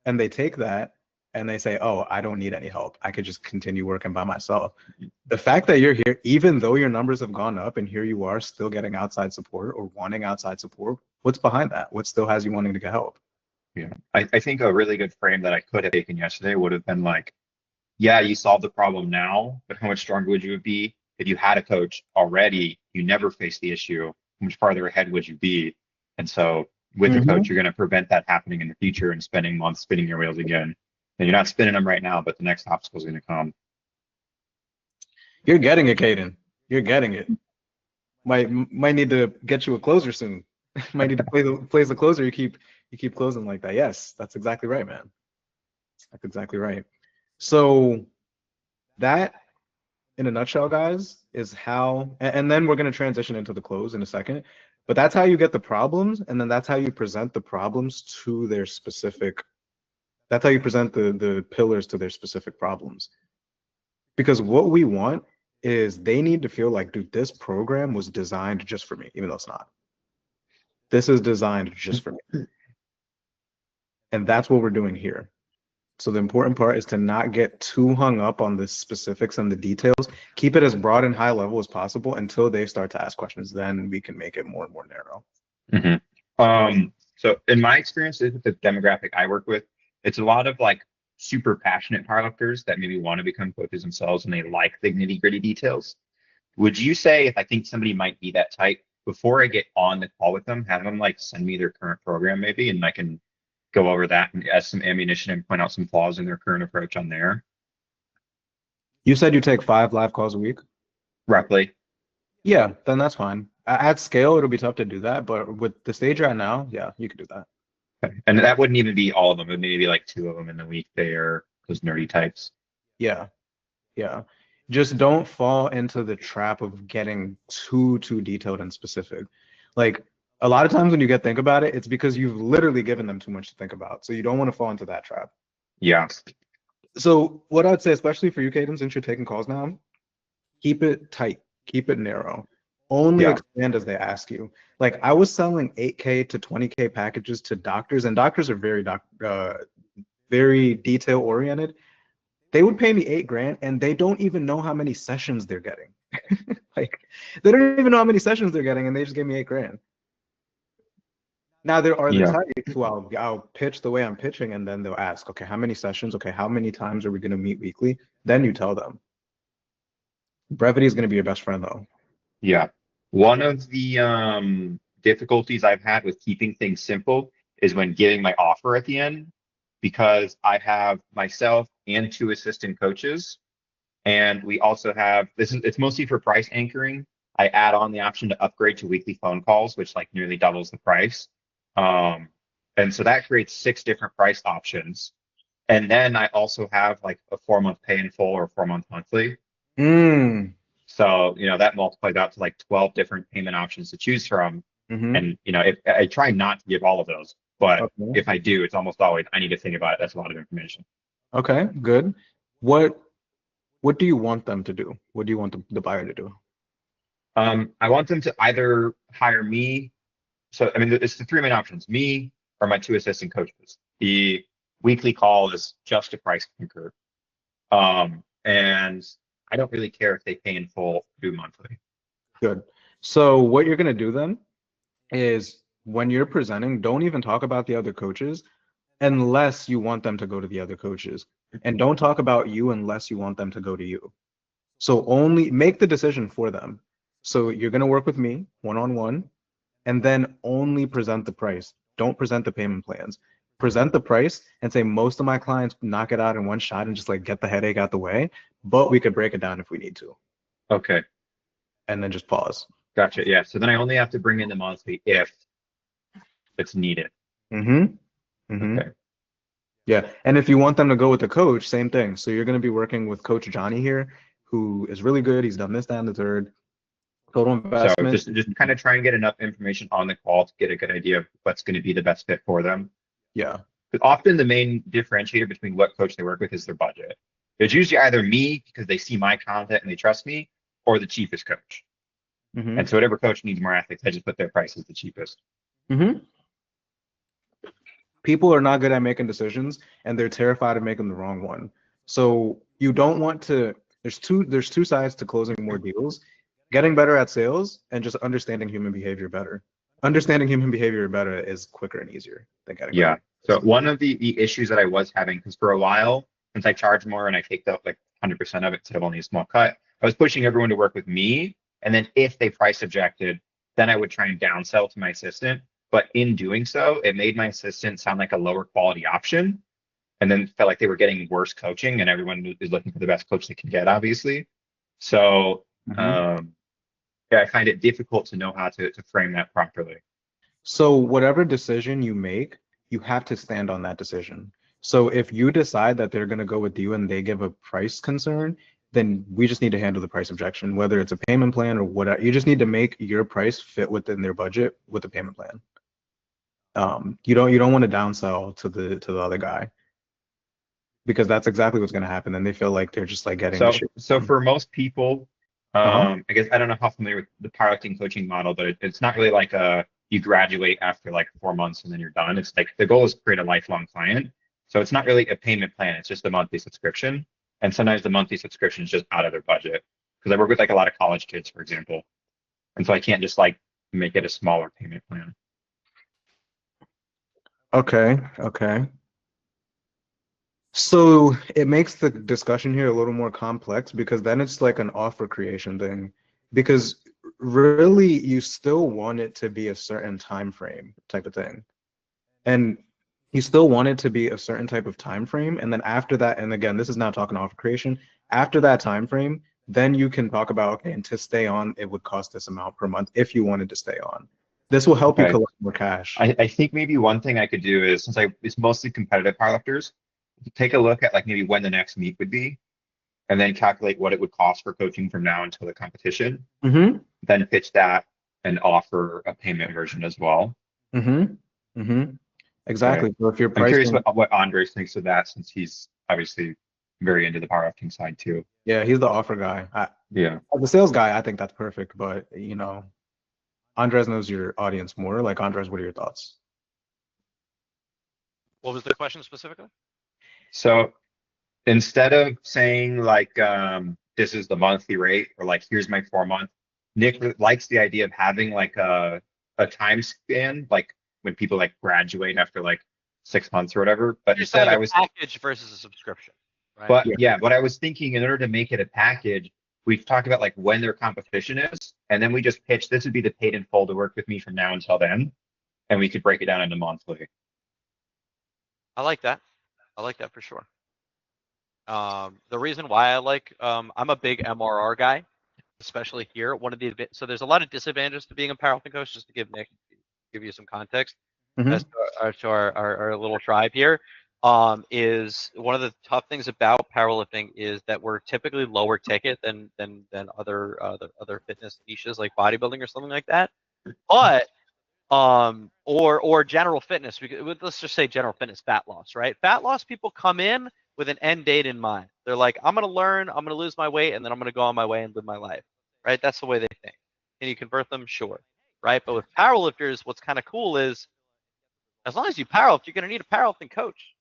and they take that and they say, oh, I don't need any help. I could just continue working by myself. The fact that you're here, even though your numbers have gone up, and here you are still getting outside support or wanting outside support, what's behind that? What still has you wanting to get help? Yeah, I think a really good frame that I could have taken yesterday would have been like, yeah, you solved the problem now, but how much stronger would you be if you had a coach already? You never faced the issue. How much farther ahead would you be? And so with the coach, you're going to prevent that happening in the future and spending months spinning your wheels again. And you're not spinning them right now, but the next obstacle is going to come. You're getting it, Caden. You're getting it. Might need to get you a closer soon. Might need to place the closer. You keep closing like that. Yes, that's exactly right, man. That's exactly right. So that, in a nutshell, guys, is how, and then we're going to transition into the close in a second, but that's how you get the problems, and then that's how you present the problems to their specific, that's how you present the pillars to their specific problems. Because what we want is they need to feel like, dude, this program was designed just for me, even though it's not. This is designed just for me. And that's what we're doing here. So the important part is to not get too hung up on the specifics and the details. Keep it as broad and high level as possible until they start to ask questions. Then we can make it more and more narrow. So in my experience with the demographic I work with, it's a lot of like super passionate powerlifters that maybe want to become coaches themselves and they like the nitty gritty details. Would you say if I think somebody might be that type, before I get on the call with them, have them like send me their current program maybe, and I can go over that and add some ammunition and point out some flaws in their current approach on there? You said you take 5 live calls a week? Roughly. Yeah, then that's fine. At scale, it'll be tough to do that, but with the stage right now, yeah, you can do that. Okay. And that wouldn't even be all of them. It would maybe be like 2 of them in the week. They are those nerdy types. Yeah, yeah. Just don't fall into the trap of getting too detailed and specific. Like a lot of times when you think about it, it's because you've literally given them too much to think about. So you don't want to fall into that trap. Yeah. So what I'd say, especially for you, Caden, since you're taking calls now, keep it tight, keep it narrow. Only expand as they ask you. Like I was selling 8K to 20K packages to doctors, and doctors are very detail oriented. They would pay me $8,000 and they don't even know how many sessions they're getting. Like they don't even know how many sessions they're getting and they just gave me $8,000. Now there are the types who I'll pitch the way I'm pitching and then they'll ask, okay, how many sessions? Okay, how many times are we going to meet weekly? Then you tell them. Brevity is going to be your best friend though. Yeah. One of the difficulties I've had with keeping things simple is when giving my offer at the end, because I have myself and 2 assistant coaches, and we also have it's mostly for price anchoring. I add on the option to upgrade to weekly phone calls, which like nearly doubles the price. And so that creates 6 different price options. And then I also have like a 4-month pay in full or 4-month monthly. So, that multiplies out to like 12 different payment options to choose from. And, if I try not to give all of those, but if I do, it's almost always, I need to think about it. That's a lot of information. Okay, good. What do you want them to do? What do you want the buyer to do? I want them to either hire me. So, I mean, it's the 3 main options, me or my 2 assistant coaches. The weekly call is just a price anchor. And I don't really care if they pay in full or do monthly. Good. So what you're going to do then is when you're presenting, don't even talk about the other coaches unless you want them to go to the other coaches. And don't talk about you unless you want them to go to you. So only make the decision for them. So you're going to work with me one-on-one and then only present the price. Don't present the payment plans. Present the price and say most of my clients knock it out in one shot and just like get the headache out the way, but we could break it down if we need to. Okay. And then just pause. Gotcha. Yeah. So then I only have to bring in the monthly if it's needed. Okay. Yeah. And if you want them to go with the coach, same thing. So you're going to be working with Coach Johnny here, who is really good. He's done this, that, and the third. Total investment. So just kind of try and get enough information on the call to get a good idea of what's going to be the best fit for them. Yeah. Because often the main differentiator between what coach they work with is their budget. It's usually either me because they see my content and they trust me, or the cheapest coach. And so whatever coach needs more athletes, I just put their price as the cheapest. People are not good at making decisions and they're terrified of making the wrong one. So you don't want to, there's two sides to closing more deals: getting better at sales and just understanding human behavior better. Understanding human behavior better is quicker and easier than getting better. So one of the issues that I was having, because for a while, since I charge more and I take the like 100% of it instead of only a small cut, I was pushing everyone to work with me. And then if they price objected, then I would try and downsell to my assistant. But in doing so, it made my assistant sound like a lower quality option. And then felt like they were getting worse coaching, and everyone is looking for the best coach they can get, obviously. So I find it difficult to know how to frame that properly. So whatever decision you make, you have to stand on that decision. So if you decide that they're going to go with you and they give a price concern, then we just need to handle the price objection, whether it's a payment plan or whatever. You just need to make your price fit within their budget with the payment plan. You don't want to downsell to the other guy, because that's exactly what's going to happen. Then they feel like they're just like getting so for most people, I guess I don't know how familiar with the powerlifting coaching model, but it's not really like you graduate after like 4 months and then you're done. It's like the goal is to create a lifelong client. So it's not really a payment plan, it's just a monthly subscription. And sometimes the monthly subscription is just out of their budget. Because I work with like a lot of college kids, for example. And so I can't just like make it a smaller payment plan. Okay, okay. So it makes the discussion here a little more complex because then it's like an offer creation thing. Because really you still want it to be a certain time frame type of thing. And you still want it to be a certain type of time frame. And then after that, and again, this is now talking offer creation, after that time frame, then you can talk about, okay, and to stay on, it would cost this amount per month if you wanted to stay on. This will help you Okay. collect more cash. I think maybe one thing I could do is, since it's mostly competitive powerlifters, take a look at like maybe when the next meet would be, and then calculate what it would cost for coaching from now until the competition. Mm-hmm. Then pitch that and offer a payment version as well. Mm-hmm. Mm-hmm. Exactly. Okay. So if you're I'm curious pricing, what Andres thinks of that, since he's obviously very into the powerlifting side too. yeah, he's the offer guy. Yeah. As a sales guy, I think that's perfect. But you know, Andres knows your audience more. Like Andres, what are your thoughts? What was the question specifically? So instead of saying like this is the monthly rate or like here's my 4 month, Nick likes the idea of having like a time span, like when people like graduate after like 6 months or whatever. But You're instead selling I a was package versus a subscription, right? But yeah, what I was thinking, in order to make it a package, we've talked about like when their competition is, and then we just pitch this would be the paid in full to work with me from now until then, and we could break it down into monthly. I like that. I like that for sure. The reason why I like, I'm a big MRR guy, especially here. So there's a lot of disadvantages to being a powerlifting coach, just to give you some context as to our little tribe here. Is one of the tough things about powerlifting is that we're typically lower ticket than other fitness niches like bodybuilding or something like that. But or general fitness. Let's just say general fitness, fat loss, right? Fat loss people come in with an end date in mind. They're like, I'm gonna learn, I'm gonna lose my weight, and then I'm gonna go on my way and live my life, right? That's the way they think. Can you convert them? Sure, right? But with powerlifters, what's kind of cool is, as long as you powerlift, you're gonna need a powerlifting coach,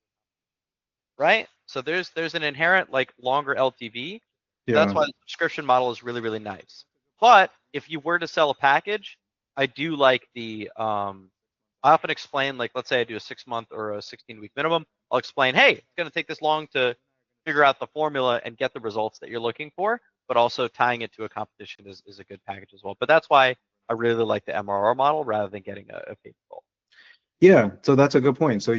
right? So there's an inherent like longer LTV. So that's why the subscription model is really, really nice. But if you were to sell a package, I do like I often explain, like, let's say I do a 6-month or a 16-week minimum. I'll explain, hey, it's going to take this long to figure out the formula and get the results that you're looking for, but also tying it to a competition is a good package as well. But that's why I really like the MRR model rather than getting a paid goal. Yeah, so that's a good point. So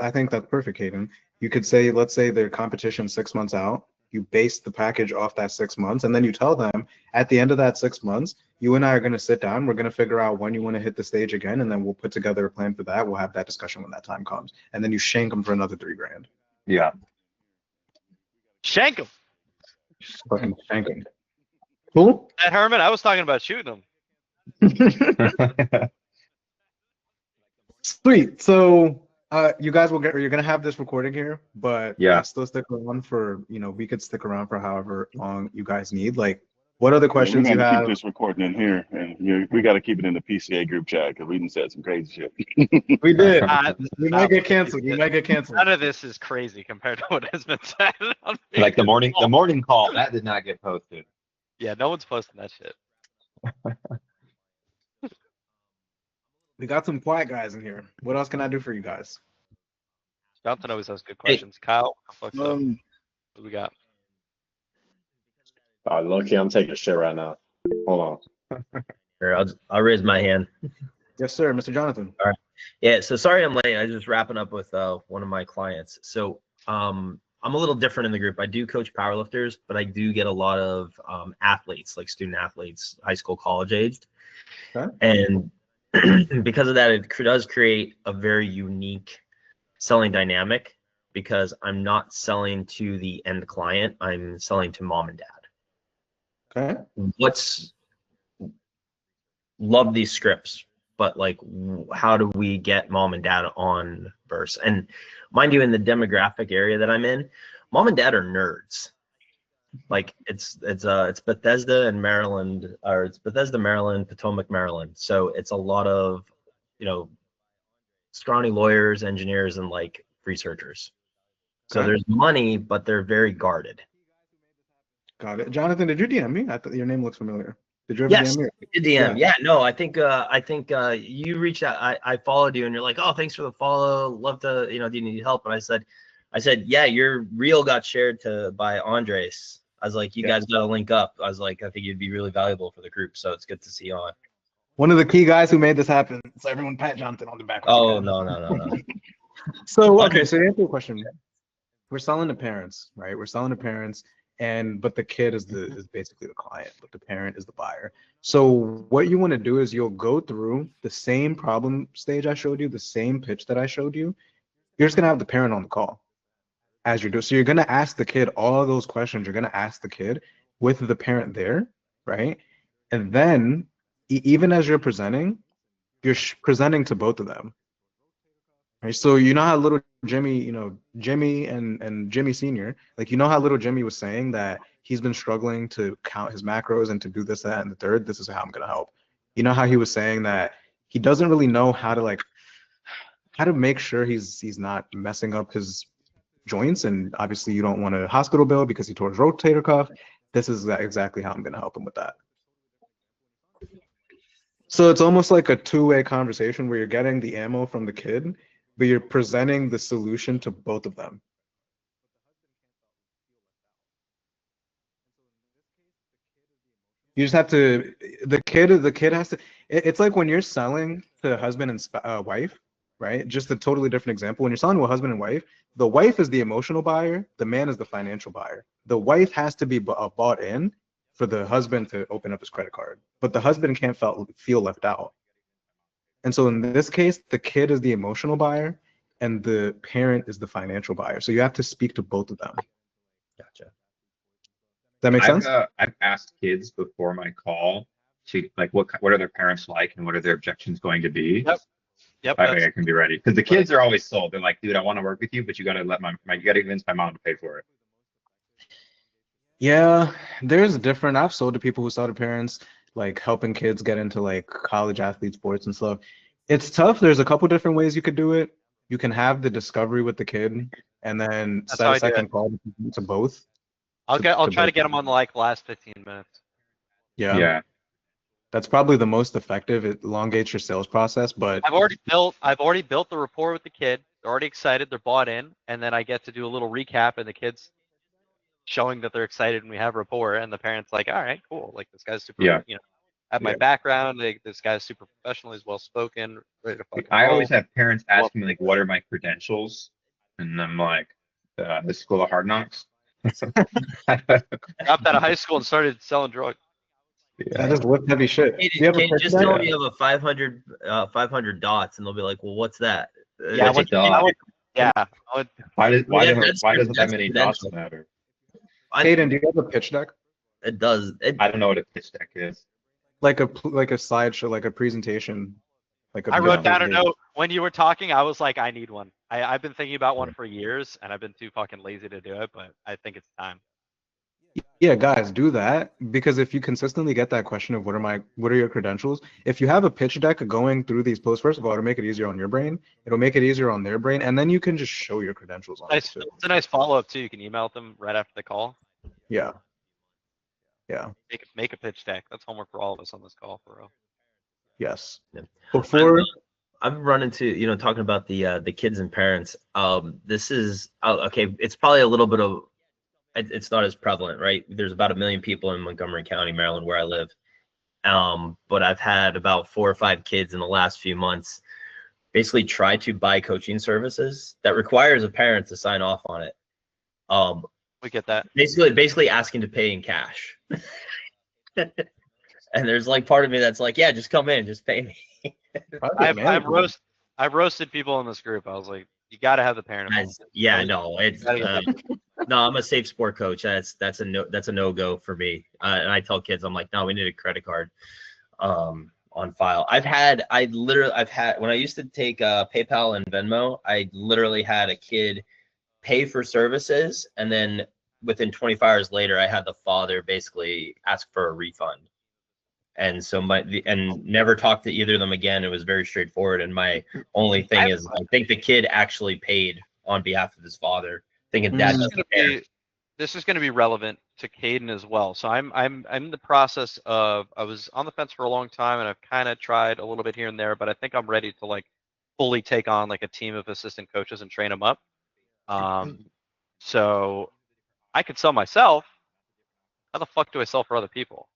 I think that's perfect, Hayden. You could say, let's say their competition 6 months out. You base the package off that 6 months, and then you tell them at the end of that 6 months, you and I are going to sit down. We're going to figure out when you want to hit the stage again, and then we'll put together a plan for that. We'll have that discussion when that time comes, and then you shank them for another $3,000. Yeah. Shank them. Just fucking shank them. Cool. At Herman, I was talking about shooting them. Sweet. So you guys you're gonna have this recording here, but Yeah. still stick around for, we could stick around for however long you guys need. Like, what other questions We're you gonna have? keep this recording in here, and we got to keep it in the PCA group chat because we done said some crazy shit. We did. Uh, We might get canceled. We might get canceled. None of this is crazy compared to what has been said. On Like the previous morning call, that did not get posted. Yeah, no one's posting that shit. We got some quiet guys in here. What else can I do for you guys? Jonathan always has good questions. Kyle, what the fuck's up? What do we got? Low-key, I'm taking a shit right now. Hold on. Sure, I'll raise my hand. Yes, sir, Mr. Jonathan. All right. Yeah. So sorry I'm late. I was just wrapping up with one of my clients. So I'm a little different in the group. I do coach powerlifters, but I do get a lot of athletes, like student athletes, high school, college aged. Okay. And because of that, it does create a very unique selling dynamic because I'm not selling to the end client. I'm selling to mom and dad. Okay. Love these scripts, but like, how do we get mom and dad on verse? And mind you, in the demographic area that I'm in, mom and dad are nerds. Like it's Bethesda and Maryland, or it's Bethesda, Maryland, Potomac, Maryland. So it's a lot of, scrawny lawyers, engineers, and like researchers. So Okay. there's money, but they're very guarded. Got it. Jonathan, did you DM me? I thought your name looks familiar. Did you ever Yes, DM me? DM. Yeah, no, I think you reached out. I followed you, and you're like, oh, thanks for the follow. Love to, do you need help? And I said, yeah, your reel got shared by Andres. I was like, you guys got to link up. I was like, I think you'd be really valuable for the group. So it's good to see you on. One of the key guys who made this happen. So everyone pat Jonathan on the back. Oh, no. So, okay, so to answer your question, we're selling to parents, right? We're selling to parents, but the kid is basically the client, but the parent is the buyer. So what you want to do is you'll go through the same problem stage I showed you, the same pitch that I showed you. You're just gonna have the parent on the call as you're doing. So you're gonna ask the kid all of those questions. You're gonna ask the kid with the parent there, right? And then even as you're presenting, you're presenting to both of them. Right. So you know how little Jimmy, Jimmy and Jimmy Sr., like, how little Jimmy was saying that he's been struggling to count his macros and to do this, that, and the third. This is how I'm going to help. You know how he was saying that he doesn't really know how to make sure he's not messing up his joints. And obviously you don't want a hospital bill because he tore his rotator cuff. This is exactly how I'm going to help him with that. So it's almost like a two-way conversation where you're getting the ammo from the kid, but you're presenting the solution to both of them. You just have to, the kid has to, it's like when you're selling to husband and wife, right? Just a totally different example. When you're selling to a husband and wife, the wife is the emotional buyer, the man is the financial buyer. The wife has to be bought in for the husband to open up his credit card, but the husband can't feel left out. And so in this case, the kid is the emotional buyer and the parent is the financial buyer. So you have to speak to both of them. Gotcha. That makes sense? I've asked kids before my call to like what are their parents like and what are their objections going to be. Yep. I can be ready because the kids are always sold. They're like, dude, I want to work with you, but you got to you got to convince my mom to pay for it. Yeah, there's different. I've sold to people who sell to parents, like helping kids get into like college athlete sports and stuff. It's tough. There's a couple different ways you could do it. You can have the discovery with the kid and then That's set how a I do it. second call to both. I'll try to both. get them on the last 15 minutes. Yeah. That's probably the most effective. It elongates your sales process, but I've already built the rapport with the kid. They're already excited. They're bought in, and then I get to do a little recap, and the kids showing that they're excited, and we have rapport, and the parents like, all right, cool. Like this guy's super, have my background. Like, this guy's super professional. He's well spoken. Ready to fucking I roll. always have parents asking me like, what are my credentials? And I'm like, the School of Hard Knocks. Dropped out of high school and started selling drugs. I just lift heavy shit. Just tell them you have a 500 dots, and they'll be like, well, what's that? Yeah, What's a dot? Why doesn't that many dots matter? Hayden, do you have a pitch deck? It does. I don't know what a pitch deck is. Like a slideshow, like a presentation. I wrote down a note when you were talking. I was like, I need one. I've been thinking about one for years, and I've been too fucking lazy to do it. But I think it's time. Yeah, guys, do that, because if you consistently get that question of what are your credentials, if you have a pitch deck going through these posts, first of all, it'll make it easier on your brain. It'll make it easier on their brain, and then you can just show your credentials on it too. It's a nice follow-up too. You can email them right after the call. Yeah. Make a pitch deck. That's homework for all of us on this call, for real. Yes. Yeah. Before I've run into, talking about the kids and parents. This is okay. It's probably a little bit of, it's not as prevalent, right? There's about 1 million people in Montgomery County, Maryland, where I live. But I've had about 4 or 5 kids in the last few months basically try to buy coaching services that requires a parent to sign off on it. We get that. Basically asking to pay in cash. And there's like part of me that's like, yeah, just come in, just pay me. I've roasted people in this group. I was like, you got to have the parent. Yeah, no, it's no. I'm a safe sport coach. That's a no-go for me. And I tell kids, I'm like, no, we need a credit card on file. I've had when I used to take PayPal and Venmo, I literally had a kid pay for services, and then within 24 hours later, I had the father basically ask for a refund. And so never talked to either of them again. It was very straightforward. And my only thing is, I think the kid actually paid on behalf of his father, thinking dad This is doesn't gonna care. be this is gonna be relevant to Caden as well. So I'm in the process of I was on the fence for a long time and I've kind of tried a little bit here and there, but I think I'm ready to like fully take on like a team of assistant coaches and train them up. So I could sell myself. How the fuck do I sell for other people?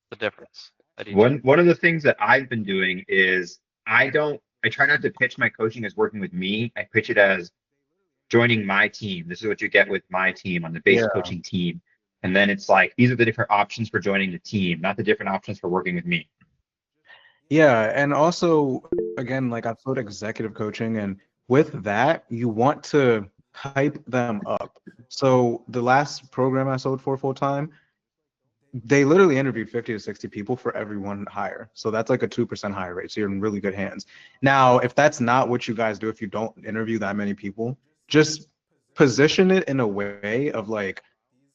The difference. At each One of the things that I've been doing is I try not to pitch my coaching as working with me. I pitch it as joining my team. This is what you get with my team on the base Yeah. coaching team. And then it's like, these are the different options for joining the team, not the different options for working with me. Yeah, and also again, like I've taught executive coaching, and with that, you want to hype them up. So the last program I sold for full time, they literally interviewed 50 to 60 people for every one hire. So that's like a 2% hire rate. So you're in really good hands. Now, if that's not what you guys do, if you don't interview that many people, just position it in a way of like,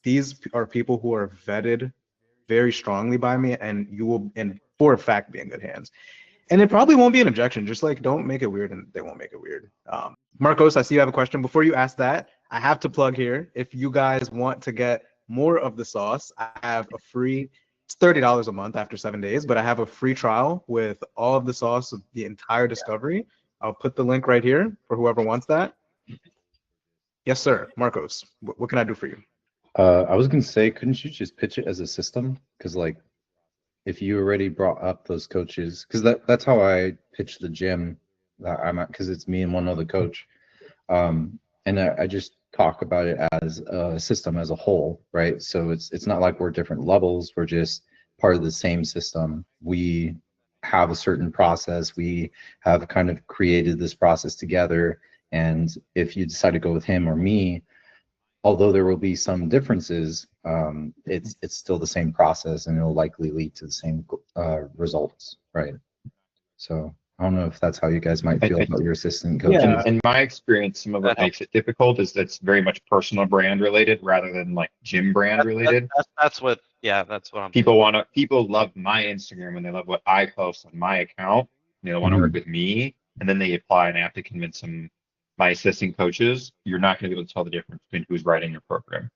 these are people who are vetted very strongly by me, and you will, and for a fact, be in good hands. And it probably won't be an objection. Just like, don't make it weird, and they won't make it weird. Marcos, I see you have a question. Before you ask that, I have to plug here. If you guys want to get more of the sauce, I have a free, it's $30 a month after 7 days, but I have a free trial with all of the sauce of the entire discovery. I'll put the link right here for whoever wants that. Yes, sir. Marcos, what can I do for you? I was gonna say, couldn't you just pitch it as a system? Because like, if you already brought up those coaches, because that's how I pitch the gym that I'm at, because it's me and one other coach, and I just talk about it as a system as a whole, right? So it's not like we're different levels. We're just part of the same system. We have a certain process. We have kind of created this process together. And if you decide to go with him or me, although there will be some differences, it's still the same process, and it'll likely lead to the same results, right? So I don't know if that's how you guys might feel about your assistant coaches. Yeah. In my experience, some of what makes it difficult is that's very much personal brand related rather than like gym brand related. That's what I'm People love my Instagram and they love what I post on my account. And they want to work with me, and then they apply and I have to convince them. My assistant coaches, you're not going to be able to tell the difference between who's writing your program.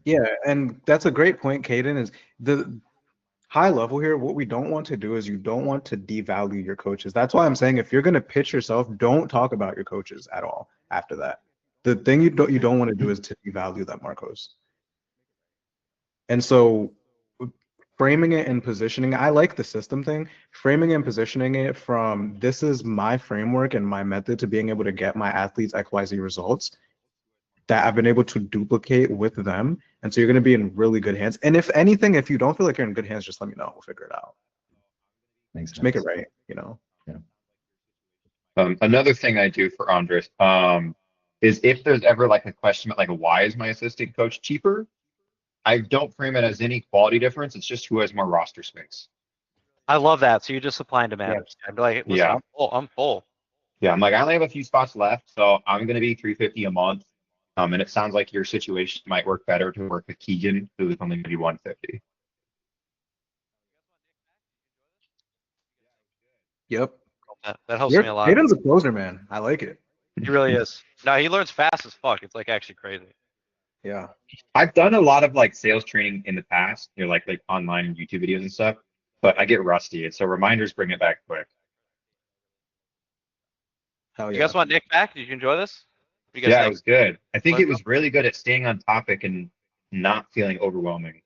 Yeah, and that's a great point, Caden, is the high level here. What we don't want to do is you don't want to devalue your coaches. That's why I'm saying if you're going to pitch yourself, don't talk about your coaches at all after that. The thing you don't want to do is to devalue them, Marcos. And so framing it and positioning, I like the system thing, framing and positioning it from this is my framework and my method to being able to get my athletes XYZ results that I've been able to duplicate with them. And so you're going to be in really good hands. And if anything, if you don't feel like you're in good hands, just let me know. We'll figure it out. Just make it right, you know? Yeah. Another thing I do for Andres is if there's ever like a question about like, why is my assistant coach cheaper? I don't frame it as any quality difference. It's just who has more roster space. I love that. So you just supply and demand. I'd be like, listen, Yeah. I'm full. Yeah, I'm like, I only have a few spots left, so I'm going to be $350 a month. And it sounds like your situation might work better to work with Keegan, who is only going to be $150. Yep. That helps me a lot. Aiden's a closer, man. I like it. He really is. No, he learns fast as fuck. It's like actually crazy. Yeah. I've done a lot of like sales training in the past, like online YouTube videos and stuff, but I get rusty. And so reminders bring it back quick. Hell You yeah. guys want Nick back? Did you enjoy this? What do you guys Yeah, think? it was good. I think it was really good at staying on topic and not feeling overwhelming.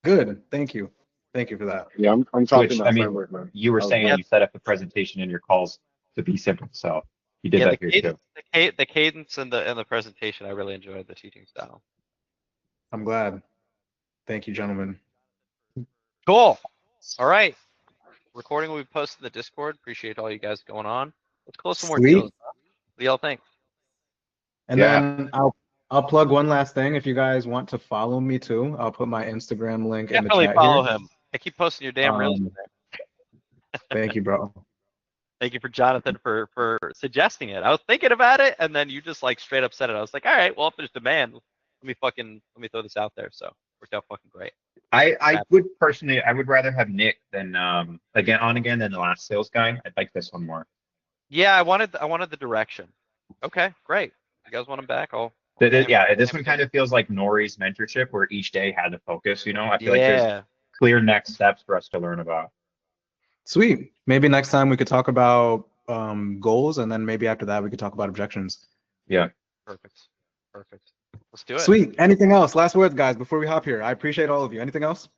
Good. Thank you. Thank you for that. Yeah, I'm Which, talking I that mean, framework, man. you were saying Yeah. you set up the presentation in your calls to be simple, so you did Yeah, that here too. the cadence and the presentation, I really enjoyed the teaching style. I'm glad. Thank you, gentlemen. Cool. All right. Recording will be posted in the Discord. Appreciate all you guys going on. Let's close some more Sweet. deals. What do y'all think? And Yeah. then I'll plug one last thing. If you guys want to follow me too, I'll put my Instagram link in the Definitely chat follow here. him. I keep posting your damn reels. Thank you, bro. Thank you for Jonathan for suggesting it. I was thinking about it, and then you just like straight up said it. I was like, all right, well, if there's demand, let me throw this out there. So worked out fucking great. I would personally, I would rather have Nick than again than the last sales guy. I'd like this one more. Yeah, I wanted the direction. Okay, great. You guys want him back? Yeah, this one kind of feels like Nori's mentorship, where each day had a focus. You know, I feel like Yeah. there's clear next steps for us to learn about. Sweet. Maybe next time we could talk about goals, and then maybe after that we could talk about objections. Yeah. Perfect. Let's do it. Sweet. Anything else? Last words, guys, before we hop here. I appreciate all of you. Anything else?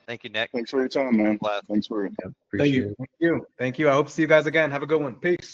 Thank you, Nick. Thanks for your time, man. Glad. Thanks for Appreciate it. Thank you. I hope to see you guys again. Have a good one. Peace.